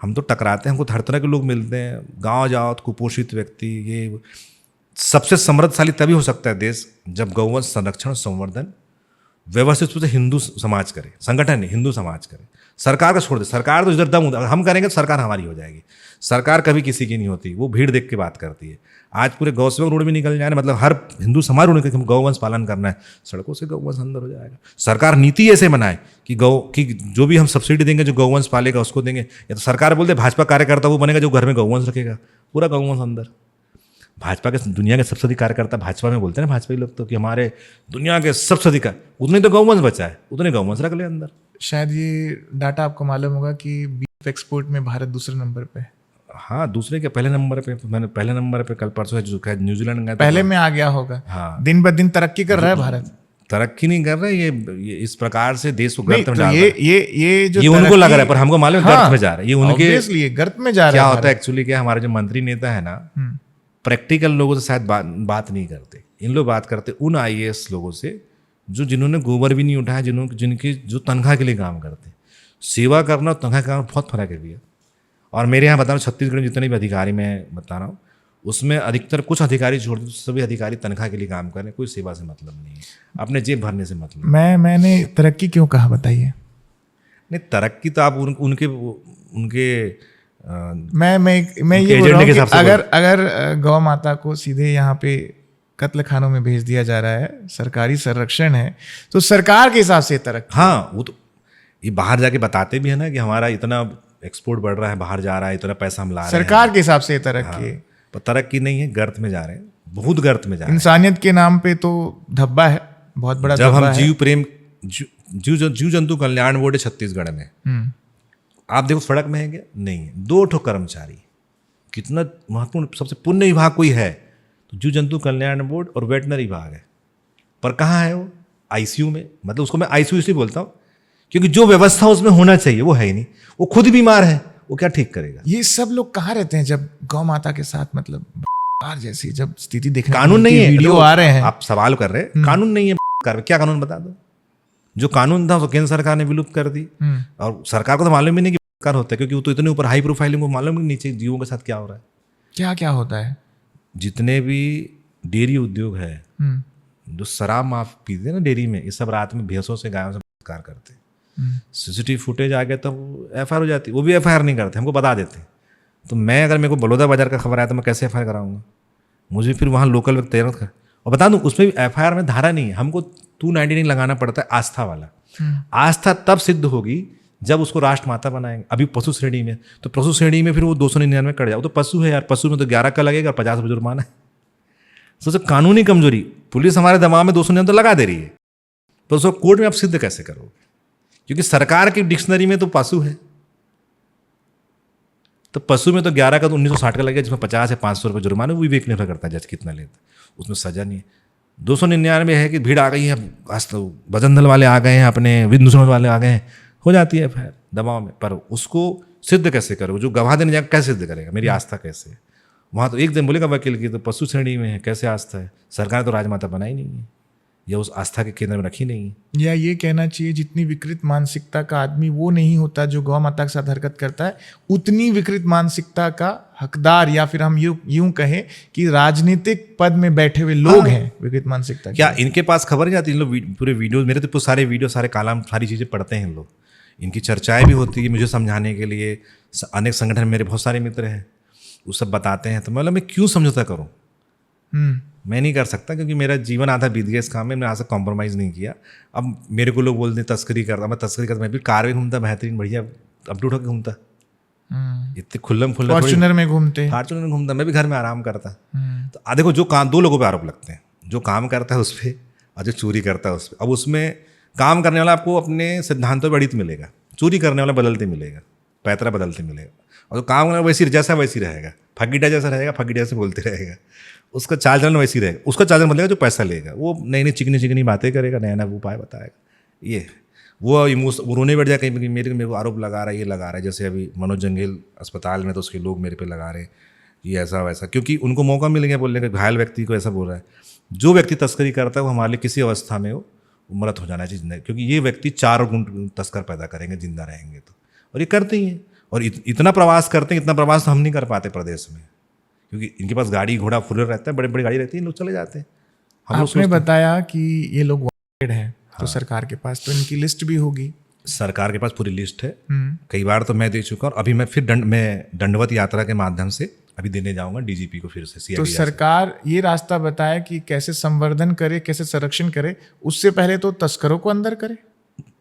हम तो टकराते हैं, हमको हर तरह के लोग मिलते हैं। गांव जाओ तो कुपोषित व्यक्ति, ये सबसे समृद्धशाली तभी हो सकता है देश जब गौवंश संरक्षण और संवर्धन व्यवस्थित रूप से हिंदू समाज करे, संगठन नहीं, हिंदू समाज करे। सरकार का छोड़ दे, सरकार तो इधर दम हम करेंगे तो सरकार हमारी हो जाएगी। सरकार कभी किसी की नहीं होती, वो भीड़ देख के बात करती है। आज पूरे गौ सेवक रोड में निकल जाए, मतलब हर हिंदू समाज रोड में गौवंश पालन करना है, सड़कों से गौवंश अंदर हो जाएगा। सरकार नीति ऐसे बनाए कि की जो भी हम सब्सिडी देंगे, जो गौवंश पालेगा उसको देंगे। या तो सरकार बोलते भाजपा कार्यकर्ता वो बनेगा जो घर में गौवंश रखेगा, पूरा गौवंश अंदर। भाजपा के दुनिया के सबसे अधिक कार्यकर्ता भाजपा में बोलते हैं ना, भाजपा लोग तो, कि हमारे दुनिया के सबसे अधिक, उतने तो गौवंश बचा है, उतने गौवंश रख ले अंदर। शायद ये डाटा आपको मालूम होगा कि बीफ एक्सपोर्ट में भारत दूसरे नंबर पे है। हाँ, दूसरे के पहले नंबर पे, मैंने पहले नंबर पे कल परसों जो न्यूजीलैंड गया, पहले में आ गया होगा। हाँ, दिन ब दिन तरक्की कर रहा है भारत। तरक्की नहीं कर रहे, ये इस प्रकार से देश को गर्त में डाल रहा है। ये उनको लग रहा है, पर हमको मालूम है गर्त में जा रहा है। ये उनके गर्त में जा रहा है। क्या होता है एक्चुअली, क्या हमारे जो मंत्री नेता है ना, प्रैक्टिकल लोगों से शायद बात नहीं करते। इन लोग बात करते उन IAS लोगों से जिन्होंने गोबर भी नहीं उठाया, जिनकी जो तनख्वाह के लिए काम करते। सेवा करना और तनख्वाह का बहुत फर्क है भैया। और मेरे यहाँ बता रहा हूँ, छत्तीसगढ़ में जितने भी अधिकारी मैं बता रहा हूँ, उसमें अधिकतर कुछ अधिकारी छोड़ दो, सभी अधिकारी तनख्वाह के लिए काम कर रहे हैं। कोई सेवा से मतलब नहीं है, अपने जेब भरने से मतलब। मैंने तरक्की क्यों कहा बताइए? नहीं, तरक्की तो आप उनके मैं ये बोल रहा हूँ कि अगर गौ माता को सीधे यहाँ पे कत्ल खानों में भेज दिया जा रहा है, सरकारी संरक्षण है, तो सरकार के हिसाब से तरक्की। हाँ, वो तो ये बाहर जाके बताते भी है ना कि हमारा इतना एक्सपोर्ट बढ़ रहा है, बाहर जा रहा है, इतना पैसा हम ला रहे हैं। सरकार के हिसाब से तरक्की है। पर तरक्की नहीं है, गर्त में जा रहे हैं, बहुत गर्त में जा रहे हैं। इंसानियत के नाम पे तो धब्बा है, बहुत बड़ा। जब हम जीव प्रेम, जीव जंतु कल्याण बोर्ड है छत्तीसगढ़ में, आप देखो सड़क में है क्या? नहीं है। 2 कर्मचारी, कितना महत्वपूर्ण। सबसे पुण्य विभाग कोई है तो जीव जंतु कल्याण बोर्ड और वेटनरी विभाग है, पर कहाँ है वो? आईसीयू में। मतलब उसको मैं आईसीयू इसलिए बोलता हूँ क्योंकि जो व्यवस्था उसमें होना चाहिए वो है ही नहीं। वो खुद बीमार है, वो क्या ठीक करेगा? ये सब लोग कहाँ रहते हैं जब गौ माता के साथ मतलब जैसी जब स्थिति देखने कानून नहीं है। वीडियो आ रहे हैं। आप सवाल कर रहे हैं, कानून नहीं है। क्या कानून बता दो? जो कानून था वो केंद्र सरकार ने विलुप्त कर दी, और सरकार को तो मालूम ही नहीं कि सरकार होता है, क्योंकि वो तो इतने ऊपर हाई प्रोफाइल, को मालूम ही नीचे जीवों के साथ क्या हो रहा है। क्या क्या होता है? जितने भी डेयरी उद्योग है, जो शराब माफ पीते हैं ना डेयरी में, ये सब रात में भैंसों से गायों से बलात्कार करते हैं। सीसीटीवी फुटेज आ गया तो एफआईआर हो जाती है। वो भी एफआईआर नहीं करते, हमको बता देते हैं। तो मैं अगर मेरे को बलौदा बाजार का खबर आया तो मैं कैसे एफआईआर कराऊंगा? मुझे फिर वहाँ लोकल व्यक्ति तैयार कर। और बता दूं उसमें भी एफआईआर में धारा नहीं है, हमको 299 लगाना पड़ता है आस्था वाला। आस्था तब सिद्ध होगी जब उसको राष्ट्र माता बनाएंगे। अभी पशु श्रेणी में, तो पशु श्रेणी में फिर वो 299 कट जाए। वो तो पशु है यार, पशु में तो 11 का लगेगा, 50 रुपये जुर्माना है। सोचो कानूनी कमजोरी। पुलिस हमारे दिमाग में 299 तो लगा दे रही है, तो उसको कोर्ट में आप सिद्ध कैसे करोगे? क्योंकि सरकार की डिक्शनरी में तो पशु है, तो पशु में तो 11 का तो 1960 का लगेगा, जिसमें 50 है 500 रुपये जुर्माना। वो भी वेक निर्भर करता है जज कितना लेता है, उसमें सजा नहीं है। 299 है कि भीड़ आ गई है, बजरंग दल वाले आ गए हैं, अपने विष्णु वाले आ गए हैं, हो जाती है फिर दबाव में। पर उसको सिद्ध कैसे करोगे? जो गवाह देने जाएगा कैसे सिद्ध करेगा? मेरी आस्था कैसे है? वहाँ तो एक दिन बोलेगा वकील की तो पशु श्रेणी में है, कैसे आस्था है? सरकार तो राजमाता बनाई नहीं है, या उस आस्था के केंद्र में रखी नहीं है। या ये कहना चाहिए जितनी विकृत मानसिकता का आदमी वो नहीं होता जो गौ माता के साथ हरकत करता है, उतनी विकृत मानसिकता का हकदार, या फिर हम यूं कहें कि राजनीतिक पद में बैठे हुए लोग हैं विकृत मानसिकता के। क्या इनके पास खबर नहीं आती? इन लोग पूरे वीडियो, मेरे तो सारे वीडियो, सारे कालाम, सारी चीज़ें पढ़ते हैं इन लोग। इनकी चर्चाएं भी होती है मुझे समझाने के लिए। अनेक संगठन, मेरे बहुत सारे मित्र हैं, वो सब बताते हैं। तो मतलब मैं क्यों समझौता करूँ? मैं नहीं कर सकता, क्योंकि मेरा जीवन आधा बीत गया इस काम में। मैंने आज तक कॉम्प्रोमाइज़ नहीं किया। अब मेरे को लोग बोलते हैं तस्करी करता, मैं तस्करी करता, मैं भी कार में घूमता, बेहतरीन बढ़िया अप टू होकर घूमता, इतने खुल्लम खुल्ला, फॉर्च्यूनर में घूमते, फॉर्च्यूनर में घूमता, मैं भी घर में आराम करता। तो देखो, जो काम, 2 लोगों पे आरोप लगते हैं, जो काम करता है उस पर और जो चोरी करता है उस पर। अब उसमें काम करने वाला आपको अपने सिद्धांतों पर अड़ित मिलेगा, चोरी करने वाला बदलते मिलेगा, पैतरा बदलते मिलेगा। और जो काम करने वाला वैसी जैसा वैसी रहेगा, फकीटा जैसा रहेगा, फकीटा जैसे बोलते रहेगा, उसका चाल चलन वैसी रहेगा। उसका चाल चलन बदलेगा जो पैसा लेगा, वो नई नई चिकनी चिकनी बातें करेगा, नया नया उपाय बताएगा। ये वो रोने बैठ जाए कहीं, मेरे को आरोप लगा रहा है, ये लगा रहा है। जैसे अभी मनोज जंगेल अस्पताल में, तो उसके लोग मेरे पे लगा रहे हैं ये ऐसा वैसा, क्योंकि उनको मौका मिल गया बोलने का, घायल व्यक्ति को ऐसा बोल रहा है। जो व्यक्ति तस्करी करता है वो हमारे लिए किसी अवस्था में वो मृत हो जाना चाहिए, क्योंकि ये व्यक्ति 4 गुण तस्कर पैदा करेंगे जिंदा रहेंगे तो। और ये करते ही हैं, और इतना प्रवास करते हैं, इतना प्रवास तो हम नहीं कर पाते प्रदेश में, क्योंकि इनके पास गाड़ी घोड़ा फुल रहता है, बड़े बड़ी गाड़ी रहती है, लोग चले जाते हैं। आपने बताया कि ये लोग वांटेड हैं, तो सरकार के पास तो इनकी लिस्ट भी होगी। सरकार के पास पूरी लिस्ट है, कई बार तो मैं दे चुका हूँ। अभी मैं फिर दंडवत यात्रा के माध्यम से अभी देने जाऊंगा डीजीपी को फिर से। तो सरकार ये रास्ता बताए कि कैसे संवर्धन करे, कैसे संरक्षण करे, उससे पहले तो तस्करों को अंदर करे,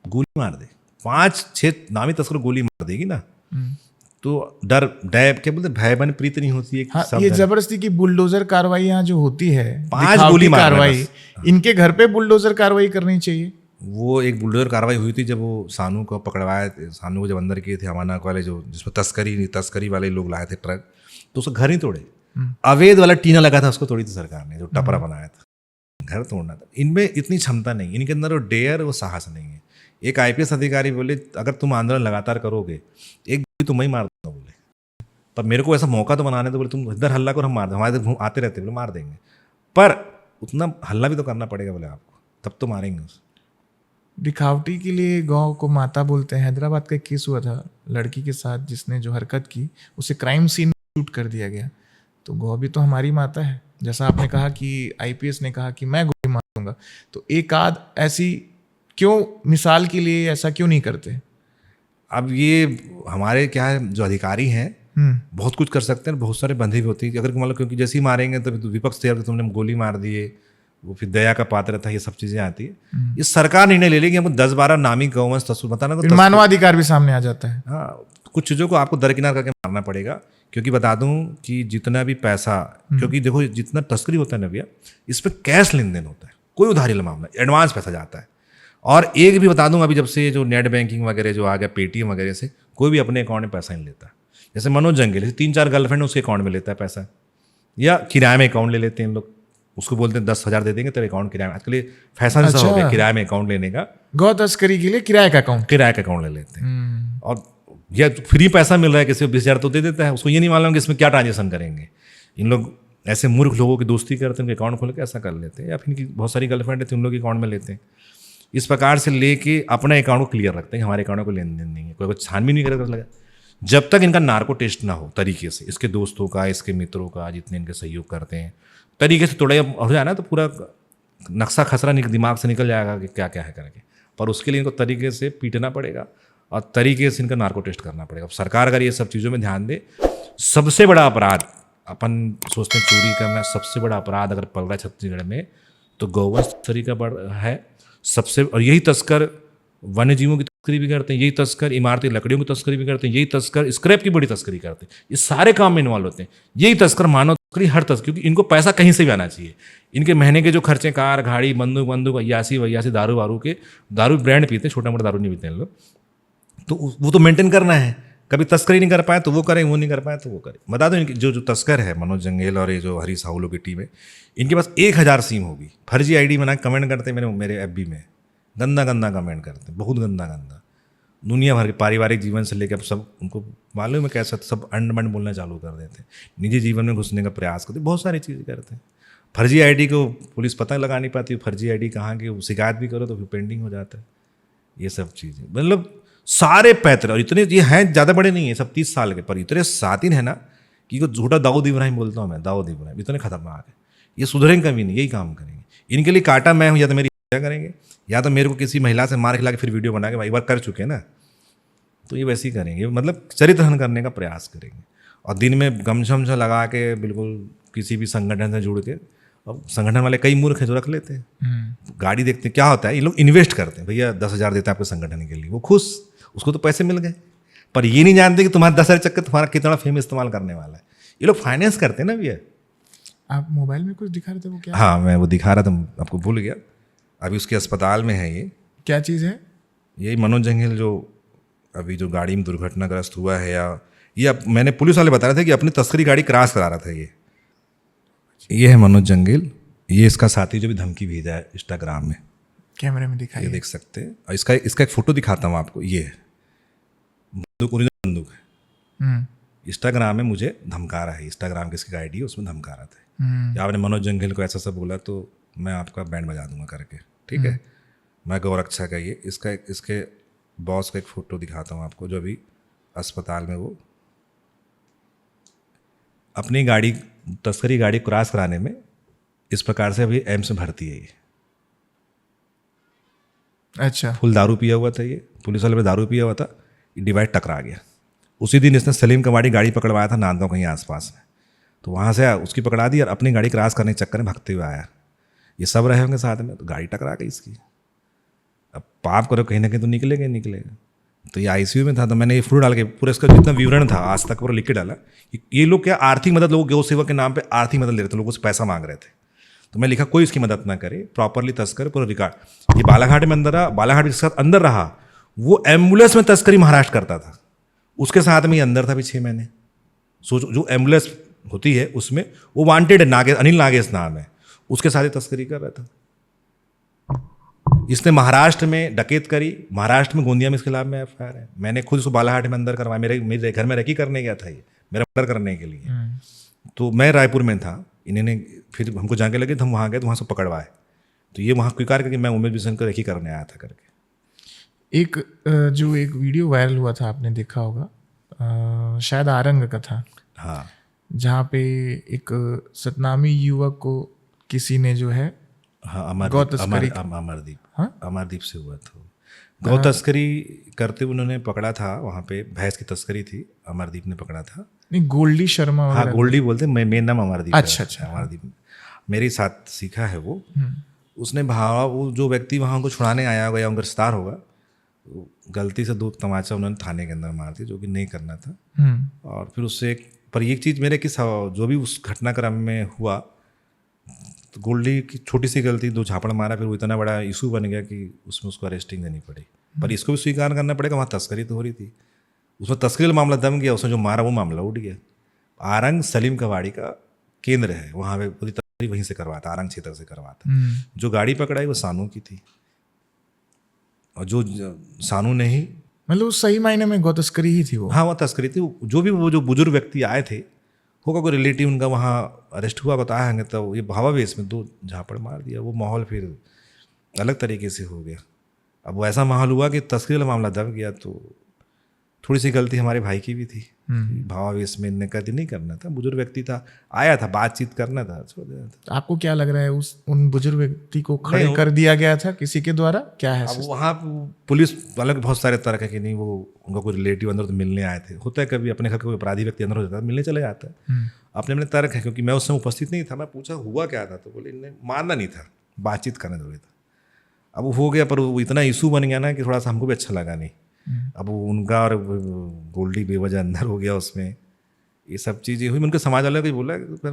गोली मार दे। 5-6 नामी तस्कर गोली मार देगी ना, तो डर क्या बोलते, भय बन प्रीत नहीं होती है। हाँ, ये जबरदस्ती की बुलडोजर कार्रवाई यहाँ जो होती है, 5 गोली कार्रवाई, इनके घर पे बुलडोजर कार्रवाई करनी चाहिए। वो एक बुलडोजर कार्रवाई हुई थी जब वो सानू को पकड़वाए थे, सानू को जब अंदर किए थे अमानक वाले, जो जिसमें तस्करी वाले लोग लाए थे ट्रक, तो उसका घर ही तोड़े। अवैध वाला टीना लगा था, उसको तोड़ी थी सरकार ने, जो टपरा बनाया था, घर तोड़ना था। इनमें इतनी क्षमता नहीं, इनके अंदर वो डेयर, वो साहस नहीं है। एक IPS अधिकारी बोले, अगर तुम आंदोलन लगातार करोगे, एक गोली तुम ही मार दो बोले, पर मेरे को ऐसा मौका तो बनाने दो, बोले तुम इधर हल्ला करो, हम मार दें, हमारे इधर आते रहते बोले मार देंगे, पर उतना हल्ला भी तो करना पड़ेगा बोले आपको, तब तो मारेंगे। दिखावटी के लिए गौ को माता बोलते हैं। हैदराबाद का एक केस हुआ था लड़की के साथ, जिसने जो हरकत की उसे क्राइम सीन शूट कर दिया गया। तो गौ भी तो हमारी माता है। जैसा आपने कहा कि IPS ने कहा कि मैं गोली मार दूंगा, तो एक आध ऐसी क्यों, मिसाल के लिए ऐसा क्यों नहीं करते? अब ये हमारे क्या है, जो अधिकारी हैं बहुत कुछ कर सकते हैं, बहुत सारे बंधे भी होती है। अगर मतलब, क्योंकि जैसे ही मारेंगे तो विपक्ष तैयार, तुमने गोली मार दिए, वो फिर दया का पात्र था, ये सब चीजें आती है। ये सरकार निर्णय ले लेगी, हमको 10-12 नामी गौवंश तस्वीर बताना, तो मानवाधिकार भी सामने आ जाता है। हाँ, कुछ चीज़ों को आपको दरकिनार करके मारना पड़ेगा। क्योंकि बता दूं कि जितना भी पैसा, क्योंकि देखो जितना तस्करी होता है ना भैया, इस पर कैश लेन देन होता है, कोई उधारी वाला मामला, एडवांस पैसा जाता है। और एक भी बता दूं, अभी जब से जो नेट बैंकिंग वगैरह जो आ गया, पेटीएम वगैरह से, कोई भी अपने अकाउंट में पैसा नहीं लेता। जैसे मनोज जंगेल, 3-4 गर्लफ्रेंड उसके अकाउंट में लेता है पैसा, या किराए में अकाउंट ले लेते हैं इन लोग, उसको बोलते हैं 10,000 दे देंगे तेरे अकाउंट किराए में। आजकल ये फैशन सा हो गया किराए में अकाउंट लेने का, गौ तस्करी के लिए किराए का अकाउंट, किराए का अकाउंट ले लेते हैं। और या फ्री पैसा मिल रहा है किसी को 20,000 तो दे देता है, उसको ये नहीं मालूम कि इसमें क्या ट्रांजेक्शन करेंगे। इन लोग ऐसे मूर्ख लोगों की दोस्ती करते हैं, उनके अकाउंट खोल के ऐसा कर लेते हैं, या फिर इनकी बहुत सारी गर्लफ्रेंड है उन लोग के अकाउंट में लेते हैं। इस प्रकार से लेके अपने अकाउंट को क्लियर रखते हैं, हमारे अकाउंट को लेन देन नहीं है, कोई कुछ छानबीन नहीं करेगा लगा। जब तक इनका नार्को टेस्ट ना हो तरीके से, इसके दोस्तों का, इसके मित्रों का, जितने इनके सहयोग करते हैं तरीके से, थोड़ा हो जाए ना तो पूरा नक्शा खसरा दिमाग से निकल जाएगा कि क्या क्या है करके। पर उसके लिए इनको तरीके से पीटना पड़ेगा और तरीके से इनका नार्को टेस्ट करना पड़ेगा। सरकार अगर ये सब चीज़ों में ध्यान दे, सबसे बड़ा अपराध अपन सोचते हैं चोरी करना, सबसे बड़ा अपराध अगर पड़ रहा है छत्तीसगढ़ में तो गौवंश तस्करी का बड़ है सबसे। और यही तस्कर वन्य जीवों की तस्करी भी करते हैं, यही तस्कर इमारती लकड़ियों की तस्करी भी करते हैं, यही तस्कर स्क्रैप की बड़ी तस्करी करते हैं। ये सारे काम में इन्वॉल्व होते हैं। यही तस्कर मानव तस्करी, हर तस्कर, क्योंकि इनको पैसा कहीं से भी आना चाहिए। इनके महीने के जो खर्चे, कार, गाड़ी, बंदूक, अयासी दारू वारू के, दारू ब्रांड पीते हैं, छोटा मोटा दारू नहीं पीते हैं लोग, तो वो तो मेंटेन करना है। कभी तस्करी नहीं कर पाए तो वो करें, वो नहीं कर पाए तो वो करें। बता दो इनकी जो तस्कर है मनोज जंगेल और ये जो हरी साहुलो की टीम है, इनके पास 1000 सिम होगी, फर्जी आईडी बना कमेंट करते हैं मेरे एफबी में, गंदा कमेंट करते हैं, बहुत गंदा दुनिया भर के पारिवारिक जीवन से लेकर सब उनको मालूम है कैसा, सब अंड बोलना चालू कर देते हैं, निजी जीवन में घुसने का प्रयास करते, बहुत सारी चीज़ें करते हैं। फर्जी आईडी को पुलिस पता लगा नहीं पाती, फर्जी आईडी कहाँ की, शिकायत भी करो तो फिर पेंडिंग हो जाता है। ये सब चीज़ें मतलब सारे पैतरे, और इतने ये हैं, ज़्यादा बड़े नहीं है, सब 30 साल के, पर इतने सातिन है ना कि को झूठा दाऊद इब्राहिम बोलता हूँ मैं, दाऊद इब्राहिम इतने खतरनाक है। ये सुधरेंगे कभी नहीं, यही काम करेंगे। इनके लिए काटा मैं हूँ, या तो मेरी हत्या करेंगे, या तो मेरे को किसी महिला से मार खिला के फिर वीडियो बना के भाई बार कर चुके हैं ना, तो ये वैसे ही करेंगे, मतलब चरित्र हनन करने का प्रयास करेंगे। और दिन में गमछा लगा के बिल्कुल किसी भी संगठन से जुड़ के, अब संगठन वाले कई मूर्ख हैं जो रख लेते हैं, गाड़ी देखते हैं, क्या होता है ये लोग इन्वेस्ट करते हैं, भैया 10,000 देते हैं आपके संगठन के लिए, वो खुश, उसको तो पैसे मिल गए, पर ये नहीं जानते कि तुम्हारा 10,000 चक्कर तुम्हारा कितना फेम इस्तेमाल करने वाला है। ये लोग फाइनेंस करते हैं ना भैया। आप मोबाइल में कुछ दिखा रहे थे, वो क्या? हाँ, मैं वो दिखा रहा था, आपको भूल गया। अभी उसके अस्पताल में है ये। क्या चीज़ है? यही मनोज जंगेल जो अभी जो गाड़ी में दुर्घटनाग्रस्त हुआ है, या ये अब मैंने पुलिस वाले बता रहे थे कि अपनी तस्करी गाड़ी क्रॉस करा रहा था। ये है मनोज जंगेल, ये इसका साथी जो भी धमकी भेजा है इंस्टाग्राम में, कैमरे में दिखाई, ये देख सकते हैं। और इसका एक फ़ोटो दिखाता हूँ आपको, ये है बंदूक, ओरिजिनल बंदूक है। इंस्टाग्राम में मुझे धमका रहा है, इंस्टाग्राम की इसकी आईडी है, उसमें धमका रहा था, या आपने मनोज जंगेल को ऐसा सब बोला तो मैं आपका बैंड बजा दूंगा करके, ठीक है। मैं गौरक्षा का ये इसके बॉस का एक फ़ोटो दिखाता हूँ आपको, जो अभी अस्पताल में वो अपनी गाड़ी, तस्करी गाड़ी क्रॉस कराने में इस प्रकार से अभी एम्स में भर्ती है ये। अच्छा, फुल दारू पिया हुआ था ये, पुलिस वाले पे दारू पिया हुआ था, डिवाइड टकरा गया। उसी दिन इसने सलीम कवाड़ी गाड़ी पकड़वाया था नांदगांव कहीं आसपास में, तो वहाँ से उसकी पकड़ा दी और अपनी गाड़ी क्रॉस करने के चक्कर में भागते हुए आया। ये सब रहे होंगे साथ में, तो गाड़ी टकरा गई इसकी। अब पाप करो कहीं ना कहीं तो निकलेगा। तो ये आईसीयू में था, तो मैंने ये फोटो डाल के पूरा इसका जितना विवरण था आज तक पूरा लिख के डाला। ये लोग क्या आर्थिक मदद, लोग गौ सेवा के नाम पे आर्थिक मदद ले रहे थे, लोगों से पैसा मांग रहे थे। तो मैं लिखा कोई इसकी मदद ना करे, प्रॉपरली तस्कर पूरा रिकॉर्ड। ये बालाघाट में अंदर रहा, बालाघाट के साथ अंदर रहा, वो एम्बुलेंस में तस्करी महाराष्ट्र करता था, उसके साथ में ये अंदर था भी 6 महीने। सोचो, जो एम्बुलेंस होती है उसमें वो वांटेड है, अनिल नागेश नाम है, उसके साथ ही तस्करी कर रहा था। इसने महाराष्ट्र में डकैत करी, महाराष्ट्र में गोंदिया में इसके खिलाफ में एफआईआर है। मैंने खुद इसको बालाघाट में अंदर करवाया, मेरे घर में रेकी करने गया था ये, मेरा मर्डर करने के लिए। तो मैं रायपुर में था, इन्होंने फिर हमको जाके लगे तो हम वहाँ गए, तो वहाँ से पकड़वाए। तो ये वहाँ स्वीकार करके मैं उमेश बिशन को रेकी करने आया था करके। एक वीडियो वायरल हुआ था, आपने देखा होगा, शायद आरंग का था, हाँ, जहाँ पे एक सतनामी युवक को किसी ने जो है, हाँ, अमरदीप, हाँ, अमरदीप से हुआ था। गौ तस्करी करते उन्होंने पकड़ा था, वहाँ पे भैंस की तस्करी थी, अमरदीप ने पकड़ा था। नहीं, गोल्डी शर्मा, हाँ, गोल्डी बोलते, मेन नाम अमरदीप। अच्छा, अमरदीप मेरे साथ सीखा है वो। उसने वो जो व्यक्ति वहाँ उनको छुड़ाने आया होगा या गिरफ्तार होगा, गलती से 2 तमाचा उन्होंने थाने के अंदर मार दिया, जो कि नहीं करना था। और फिर उससे पर एक चीज़ मेरे किस जो भी उस घटनाक्रम में हुआ, तो गोल्डी की छोटी सी गलती, 2 झापड़ मारा, फिर वो इतना बड़ा इशू बन गया कि उसमें उसको अरेस्टिंग देनी पड़ी। पर इसको भी स्वीकार करना पड़ेगा, वहाँ तस्करी तो हो रही थी, उसमें तस्करी का मामला दम गया, उसने जो मारा वो मामला उठ गया। आरंग सलीम कवाड़ी का केंद्र है, वहाँ पे पूरी तस्करी वहीं से करवाता, आरंग क्षेत्र से करवाता। जो गाड़ी पकड़ाई वो सानू की थी, और जो सानू ने ही, मतलब उस सही मायने में गौ तस्करी ही थी वो। हाँ वो तस्करी थी। जो भी वो जो बुजुर्ग व्यक्ति आए थे, होगा कोई रिलेटिव उनका वहाँ अरेस्ट हुआ बताया होंगे, तब ये भावावेश में 2 झापड़ मार दिया। वो माहौल फिर अलग तरीके से हो गया। अब वो ऐसा माहौल हुआ कि तस्करी वाला मामला दब गया, तो थोड़ी सी गलती हमारे भाई की भी थी। भावावेश में इनने कहती नहीं करना था, बुजुर्ग व्यक्ति था, आया था, बातचीत करना था, छोड़ देना था। आपको क्या लग रहा है उन बुजुर्ग व्यक्ति को खड़े कर दिया गया था किसी के द्वारा, क्या है? अब वहाँ पुलिस वालों के बहुत सारे तर्क है कि नहीं, वो उनका कोई रिलेटिव अंदर तो मिलने आए थे। होता है कभी अपने घर का कोई अपराधी व्यक्ति अंदर हो जाता है, मिलने चले जाता है। अपने अपने तर्क है, क्योंकि मैं उस समय उपस्थित नहीं था। मैं पूछा हुआ क्या था, तो बोले इन्हें मारना नहीं था, बातचीत करना जरूरी था। अब वो हो गया, पर वो इतना इशू बन गया ना कि थोड़ा सा हमको भी अच्छा लगा नहीं। अब उनका और गोल्डी बेवजह अंदर हो गया उसमें, ये सब चीज़ें हुई। उनके समाज वाले को बोला फिर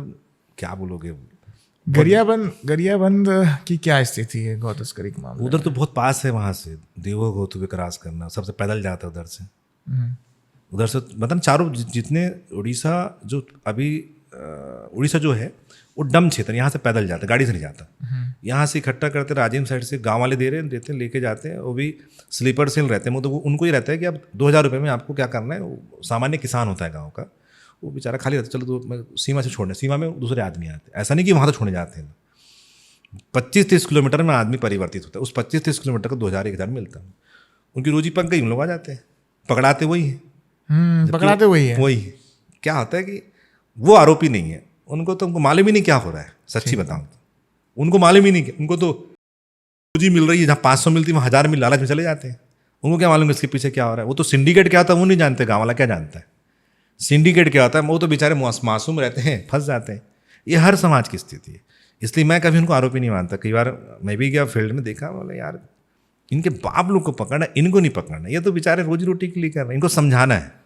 क्या बोलोगे। गरियाबंद की क्या स्थिति है गौ तस्करी के मामले? उधर तो बहुत पास है, वहाँ से देवो होते हुए क्रॉस करना, सबसे पैदल जाता है उधर से। उधर से मतलब चारों जितने उड़ीसा, जो अभी उड़ीसा जो है वो डम क्षेत्र, यहाँ से पैदल जाता है, गाड़ी से नहीं जाता। यहाँ से इकट्ठा करते, राजिम साइड से गांव वाले देते हैं, लेके जाते हैं। वो भी स्लीपर सेल रहते हैं, तो उनको ही रहता है कि अब 2000 रुपये में आपको क्या करना है। वो सामान्य किसान होता है गाँव का, वो बेचारा खाली रहता है, चलो तो सीमा से छोड़ने, सीमा में दूसरे आदमी आते हैं। ऐसा नहीं कि वहाँ तो छोड़ने जाते हैं। 25-30 किलोमीटर में आदमी परिवर्तित होता है, उस 25-30 किलोमीटर को 2000-1000 मिलता है। उनकी रोजी पक गई, उन लोग आ जाते हैं, पकड़ाते वही है। पकड़ाते वही है। क्या होता है कि वो आरोपी नहीं है, उनको तो मालूम ही नहीं क्या हो रहा है। सच्ची बताऊं तो उनको मालूम ही नहीं, उनको तो रोजी मिल रही है, जहाँ 500 मिलती है वहाँ 1000 मिल, लालच में चले जाते हैं। उनको क्या मालूम इसके पीछे क्या हो रहा है। वो तो सिंडिकेट क्या होता है वो नहीं जानते, गाँव वाला क्या जानता है सिंडिकेट क्या होता है। वो तो बेचारे मासूम रहते हैं, फंस जाते हैं। ये हर समाज की स्थिति है, इसलिए मैं कभी उनको आरोपी नहीं मानता। कई बार मैं भी गया फील्ड में, देखा, बोले यार इनके बाप लोग को पकड़ना, इनको नहीं पकड़ना, ये तो बेचारे रोजी रोटी के लिए कर रहे हैं, इनको समझाना है।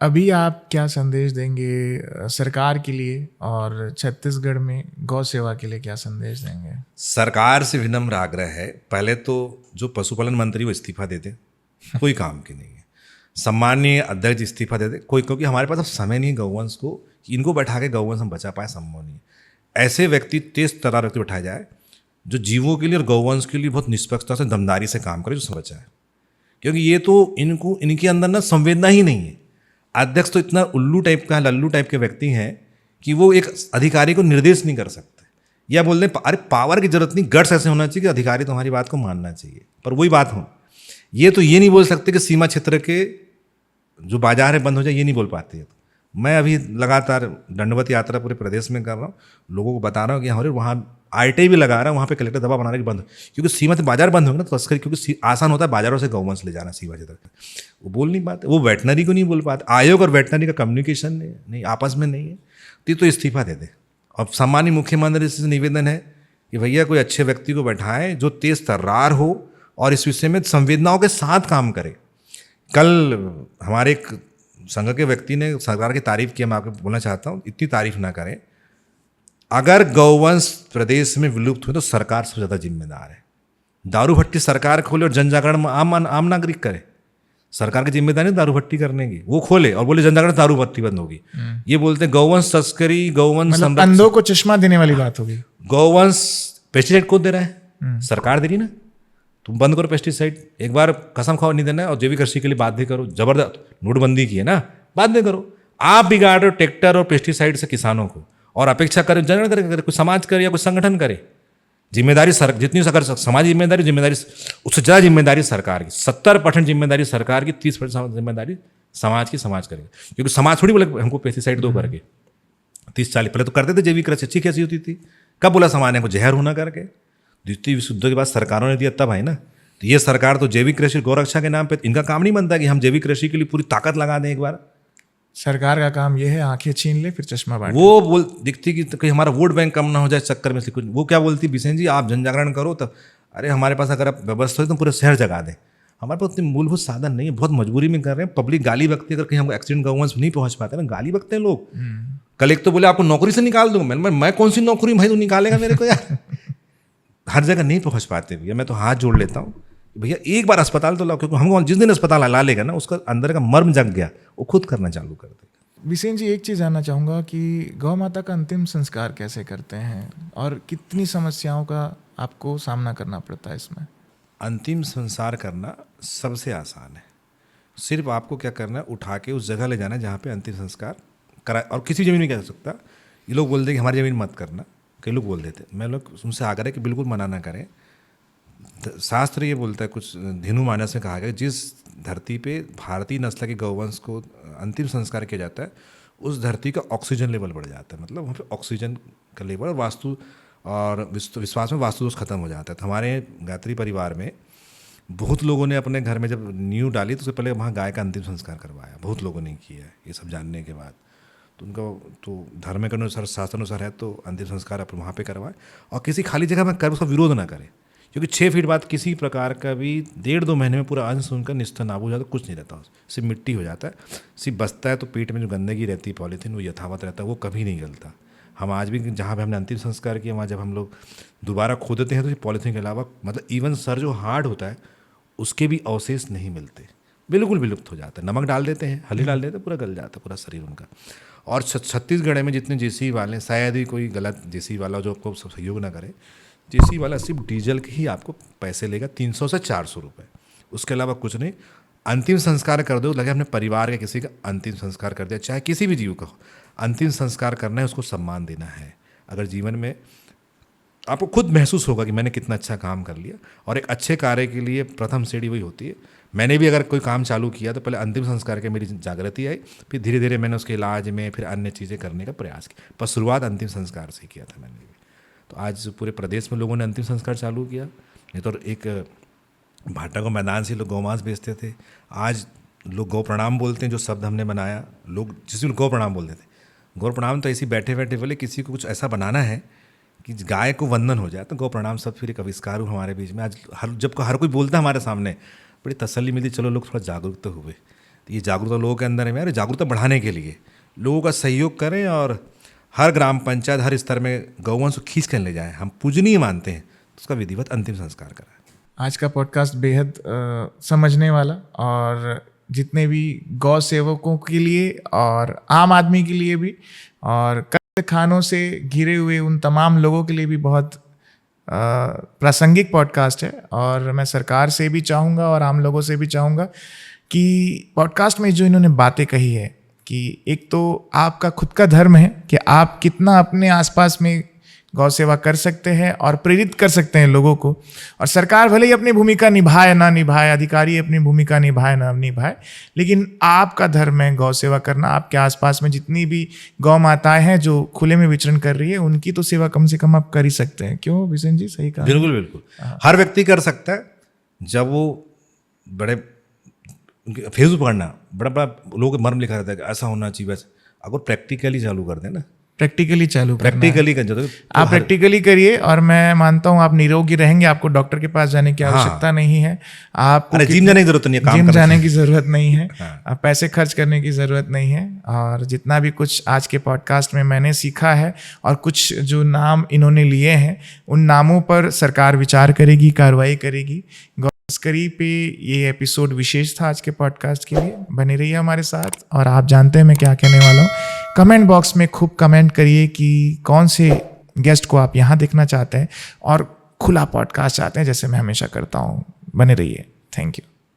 अभी आप क्या संदेश देंगे सरकार के लिए, और छत्तीसगढ़ में गौ सेवा के लिए क्या संदेश देंगे? सरकार से विनम्र आग्रह है, पहले तो जो पशुपालन मंत्री वो इस्तीफा दे दे, कोई काम की नहीं है। सम्मानीय अध्यक्ष इस्तीफा दे दे, कोई, क्योंकि हमारे पास अब समय नहीं है गौवंश को, इनको बैठा के गौवंश हम बचा पाए, संभव नहीं है। ऐसे व्यक्ति, तेज तर्रार व्यक्ति बैठाया जाए जो जीवों के लिए और गौवंश के लिए बहुत निष्पक्षता से, दमदारी से काम करे, जो सब बचा है। क्योंकि ये तो इनके अंदर ना संवेदना ही नहीं है। अध्यक्ष तो इतना उल्लू टाइप का, लल्लू टाइप के व्यक्ति हैं कि वो एक अधिकारी को निर्देश नहीं कर सकते, या बोल दें अरे पावर की जरूरत नहीं, गट्स ऐसे होना चाहिए कि अधिकारी तुम्हारी बात को मानना चाहिए। पर वही बात हो, ये तो ये नहीं बोल सकते कि सीमा क्षेत्र के जो बाजार है बंद हो जाए, ये नहीं बोल पाते। मैं अभी लगातार दंडवत यात्रा पूरे प्रदेश में कर रहा हूँ, लोगों को बता रहा हूँ कि हमारे वहाँ आरटीआई भी लगा रहा है, वहाँ पे कलेक्टर दबाव बना रहे कि बंद, क्योंकि सीमा से बाजार बंद होंगे ना तो तस्करी, क्योंकि आसान होता है बाजारों से गौवंश ले जाना सीमा क्षेत्र में। वो बोल नहीं पाते, वो वेटनरी को नहीं बोल पाते, आयोग और वेटनरी का कम्युनिकेशन नहीं आपस में नहीं है, तो इस्तीफा दे दे। और सामान्य मुख्यमंत्री से निवेदन है कि भैया कोई अच्छे व्यक्ति को बैठाएं जो तेज तर्रार हो और इस विषय में संवेदनाओं के साथ काम करे। कल हमारे एक संघ के व्यक्ति ने सरकार की तारीफ की, मैं आपको बोलना चाहता हूँ, इतनी तारीफ ना करें। अगर गौवंश प्रदेश में विलुप्त हुए तो सरकार सबसे ज़्यादा जिम्मेदार है। दारू भट्टी सरकार खोले और जन जागरण आम नागरिक करे। सरकार की जिम्मेदारी दारू भट्टी करने की, वो खोले और बोले जन जागरण दारू भट्टी बंद होगी। ये बोलते हैं गौवंश तस्करी, गौवंश अंधों को चश्मा देने वाली बात होगी। गौवंश पेस्टिसाइड कौन दे रहा है? सरकार दे रही ना। तुम बंद करो पेस्टिसाइड, एक बार कसम खाओ नहीं देना, और जैविक कृषि के लिए बाध्य करो। जबरदस्त नोटबंदी की है ना, बाध्य करो। आप बिगाड़ रहे हो ट्रैक्टर और पेस्टिसाइड से किसानों को, और अपेक्षा करें जनगण करे, कोई समाज करे या कोई संगठन करे। जिम्मेदारी जितनी अगर समाज जिम्मेदारी उससे ज़्यादा जिम्मेदारी सरकार की। 70% जिम्मेदारी सरकार की, 30% जिम्मेदारी समाज की, समाज करेगा। क्योंकि समाज थोड़ी बोले हमको पेस्टिसाइड दो करके। 30-40 पहले तो करते थे जैविक कृषि, अच्छी कैसी होती थी। कब बोला समाज ने को जहर होना करके? द्वितीय विश्व युद्ध के बाद सरकारों ने दिया तब है ना। तो ये सरकार तो जैविक कृषि गौरक्षा के नाम पे, इनका काम नहीं बनता कि हम जैविक कृषि के लिए पूरी ताकत लगा दें एक बार। सरकार का काम ये है आंखें छीन ले फिर चश्मा बांट। वो बोल दिखती कि कहीं हमारा वोट बैंक कम ना हो जाए चक्कर में। कुछ वो क्या बोलती, बिसेन जी आप जन जागरण करो तब, अरे हमारे पास अगर आप व्यवस्था हो तो पूरे शहर जगा दें। हमारे पास उतनी मूलभूत साधन नहीं है, बहुत मजबूरी में कर रहे हैं। पब्लिक गाली बकती है, अगर कहीं हम एक्सीडेंट गवर्नेंस नहीं पहुंच पाते ना, गाली बकते हैं लोग। कल एक तो बोले आपको नौकरी से निकाल दूंगा। मैं कौन सी नौकरी भाई, तू निकालेगा मेरे को यार। हर जगह नहीं पहुंच पाते भैया। मैं तो हाथ जोड़ लेता हूँ भैया, एक बार अस्पताल तो लाओ, क्योंकि हमको जिस दिन अस्पताल ला लेगा ना, उसका अंदर का मर्म जग गया, वो खुद करना चालू कर देगा। विसेन जी, एक चीज़ जानना चाहूँगा कि गौ माता का अंतिम संस्कार कैसे करते हैं और कितनी समस्याओं का आपको सामना करना पड़ता है इसमें? अंतिम संस्कार करना सबसे आसान है। सिर्फ आपको क्या करना है, उठा के उस जगह ले जाना है जहाँ पे अंतिम संस्कार करा, और किसी ज़मीन में कह सकता। ये लोग बोलते कि हमारी ज़मीन मत करना, कई लोग बोल देते। मैं लोग उनसे आग्रह है कि बिल्कुल मना ना करें। शास्त्र ये बोलता है, कुछ धेनु मानस में कहा गया, जिस धरती पे भारतीय नस्ल के गौवंश को अंतिम संस्कार किया जाता है उस धरती का ऑक्सीजन लेवल बढ़ जाता है। मतलब वहाँ पे ऑक्सीजन का लेवल और वास्तु और विश्वास में वास्तु दोष खत्म हो जाता है। तो हमारे गायत्री परिवार में बहुत लोगों ने अपने घर में जब नींव डाली तो उससे पहले वहाँ गाय का अंतिम संस्कार करवाया। बहुत लोगों ने किया है ये सब जानने के बाद। तो उनका तो धर्म के अनुसार, शास्त्र अनुसार है तो अंतिम संस्कार आप वहाँ पे करवाएं, और किसी खाली जगह में कर उसका विरोध ना करें, क्योंकि 6 फीट बाद किसी प्रकार का भी 1.5-2 महीने में पूरा अंश उनका निस्तर नाबूद हो जाता है, कुछ नहीं रहता, सिर्फ मिट्टी हो जाता है, सिर्फ बचता है। तो पेट में जो गंदगी रहती है पॉलीथीन, वो यथावत रहता है, वो कभी नहीं गलता। हम आज भी जहाँ पे हमने अंतिम संस्कार किया वहाँ जब हम लोग दोबारा खोदते हैं तो पॉलीथीन के अलावा मतलब इवन सर जो हार्ड होता है उसके भी अवशेष नहीं मिलते, बिल्कुल विलुप्त हो जाता है। नमक डाल देते हैं, हल्दी डाल देते हैं, पूरा गल जाता है पूरा शरीर उनका। और छत्तीसगढ़ में जितने जेसी वाले, शायद ही कोई गलत जेसी वाला जो आपको सहयोग ना करे, जेसी वाला सिर्फ डीजल के ही आपको पैसे लेगा 300 से 400 रुपये, उसके अलावा कुछ नहीं। अंतिम संस्कार कर दो, लगे अपने परिवार के किसी का अंतिम संस्कार कर दिया, चाहे किसी भी जीव का हो, अंतिम संस्कार करना है, उसको सम्मान देना है। अगर जीवन में आपको खुद महसूस होगा कि मैंने कितना अच्छा काम कर लिया, और एक अच्छे कार्य के लिए प्रथम सीढ़ी वही होती है। मैंने भी अगर कोई काम चालू किया तो पहले अंतिम संस्कार के मेरी जागृति आई, फिर धीरे धीरे मैंने उसके इलाज में फिर अन्य चीज़ें करने का प्रयास किया, पर शुरुआत अंतिम संस्कार से किया था मैंने भी। तो आज पूरे प्रदेश में लोगों ने अंतिम संस्कार चालू किया। नहीं तो एक भाटा को मैदान से लोग गौमांस बेचते थे, आज लोग गौ प्रणाम बोलते हैं, जो शब्द हमने बनाया, लोग जिसमें गौ प्रणाम बोलते थे। गौ प्रणाम तो ऐसी बैठे बैठे बोले, किसी को कुछ ऐसा बनाना है कि गाय को वंदन हो जाए, तो गौ प्रणाम शब्द फिर एक आविष्कार हुआ हमारे बीच में। आज जब हर कोई बोलता है हमारे सामने, बड़ी तसल्ली मिलती, चलो लोग थोड़ा जागरूक तो हुए। तो ये जागरूकता लोगों के अंदर है, जागरूकता बढ़ाने के लिए लोगों का सहयोग करें, और हर ग्राम पंचायत, हर स्तर में गौवंश को खींच कर ले जाएं। हम पूजनीय मानते हैं तो उसका विधिवत अंतिम संस्कार कराएं। आज का पॉडकास्ट बेहद समझने वाला, और जितने भी गौ सेवकों के लिए और आम आदमी के लिए भी, और कई खानों से घिरे हुए उन तमाम लोगों के लिए भी बहुत प्रासंगिक पॉडकास्ट है। और मैं सरकार से भी चाहूँगा और आम लोगों से भी चाहूँगा कि पॉडकास्ट में जो इन्होंने बातें कही है, कि एक तो आपका खुद का धर्म है कि आप कितना अपने आसपास में गौ सेवा कर सकते हैं और प्रेरित कर सकते हैं लोगों को, और सरकार भले ही अपनी भूमिका निभाए ना निभाए, अधिकारी अपनी भूमिका निभाए ना निभाए, लेकिन आपका धर्म है गौ सेवा करना। आपके आसपास में जितनी भी गौ माताएं हैं जो खुले में विचरण कर रही है, उनकी तो सेवा कम से कम आप कर ही सकते हैं। क्यों विसेन जी, सही कहा? बिल्कुल बिल्कुल, हर व्यक्ति कर सकता है जब वो बड़े फेसबुक पढ़ना, बड़ा बड़ा लोगों के मर्म लिखा रहता है कि ऐसा होना चाहिए, बस अगर प्रैक्टिकली चालू कर दें ना, प्रैक्टिकली चालू प्रैक्टिकली कर जो आप प्रैक्टिकली करिए, और मैं मानता हूँ आप निरोगी रहेंगे। आपको डॉक्टर के पास जाने की आवश्यकता नहीं है, आपको जिम जाने की जरूरत नहीं है, जिम जाने की जरूरत नहीं है, आप पैसे खर्च करने की जरूरत नहीं है। और जितना भी कुछ आज के पॉडकास्ट में मैंने सीखा है, और कुछ जो नाम इन्होंने लिए हैं, उन नामों पर सरकार विचार करेगी, कार्रवाई करेगी। तस्करी पे ये एपिसोड विशेष था आज के पॉडकास्ट के लिए। बने रहिए हमारे साथ, और आप जानते हैं मैं क्या कहने वाला हूँ। कमेंट बॉक्स में खूब कमेंट करिए कि कौन से गेस्ट को आप यहाँ देखना चाहते हैं, और खुला पॉडकास्ट चाहते हैं जैसे मैं हमेशा करता हूँ। बने रहिए, थैंक यू।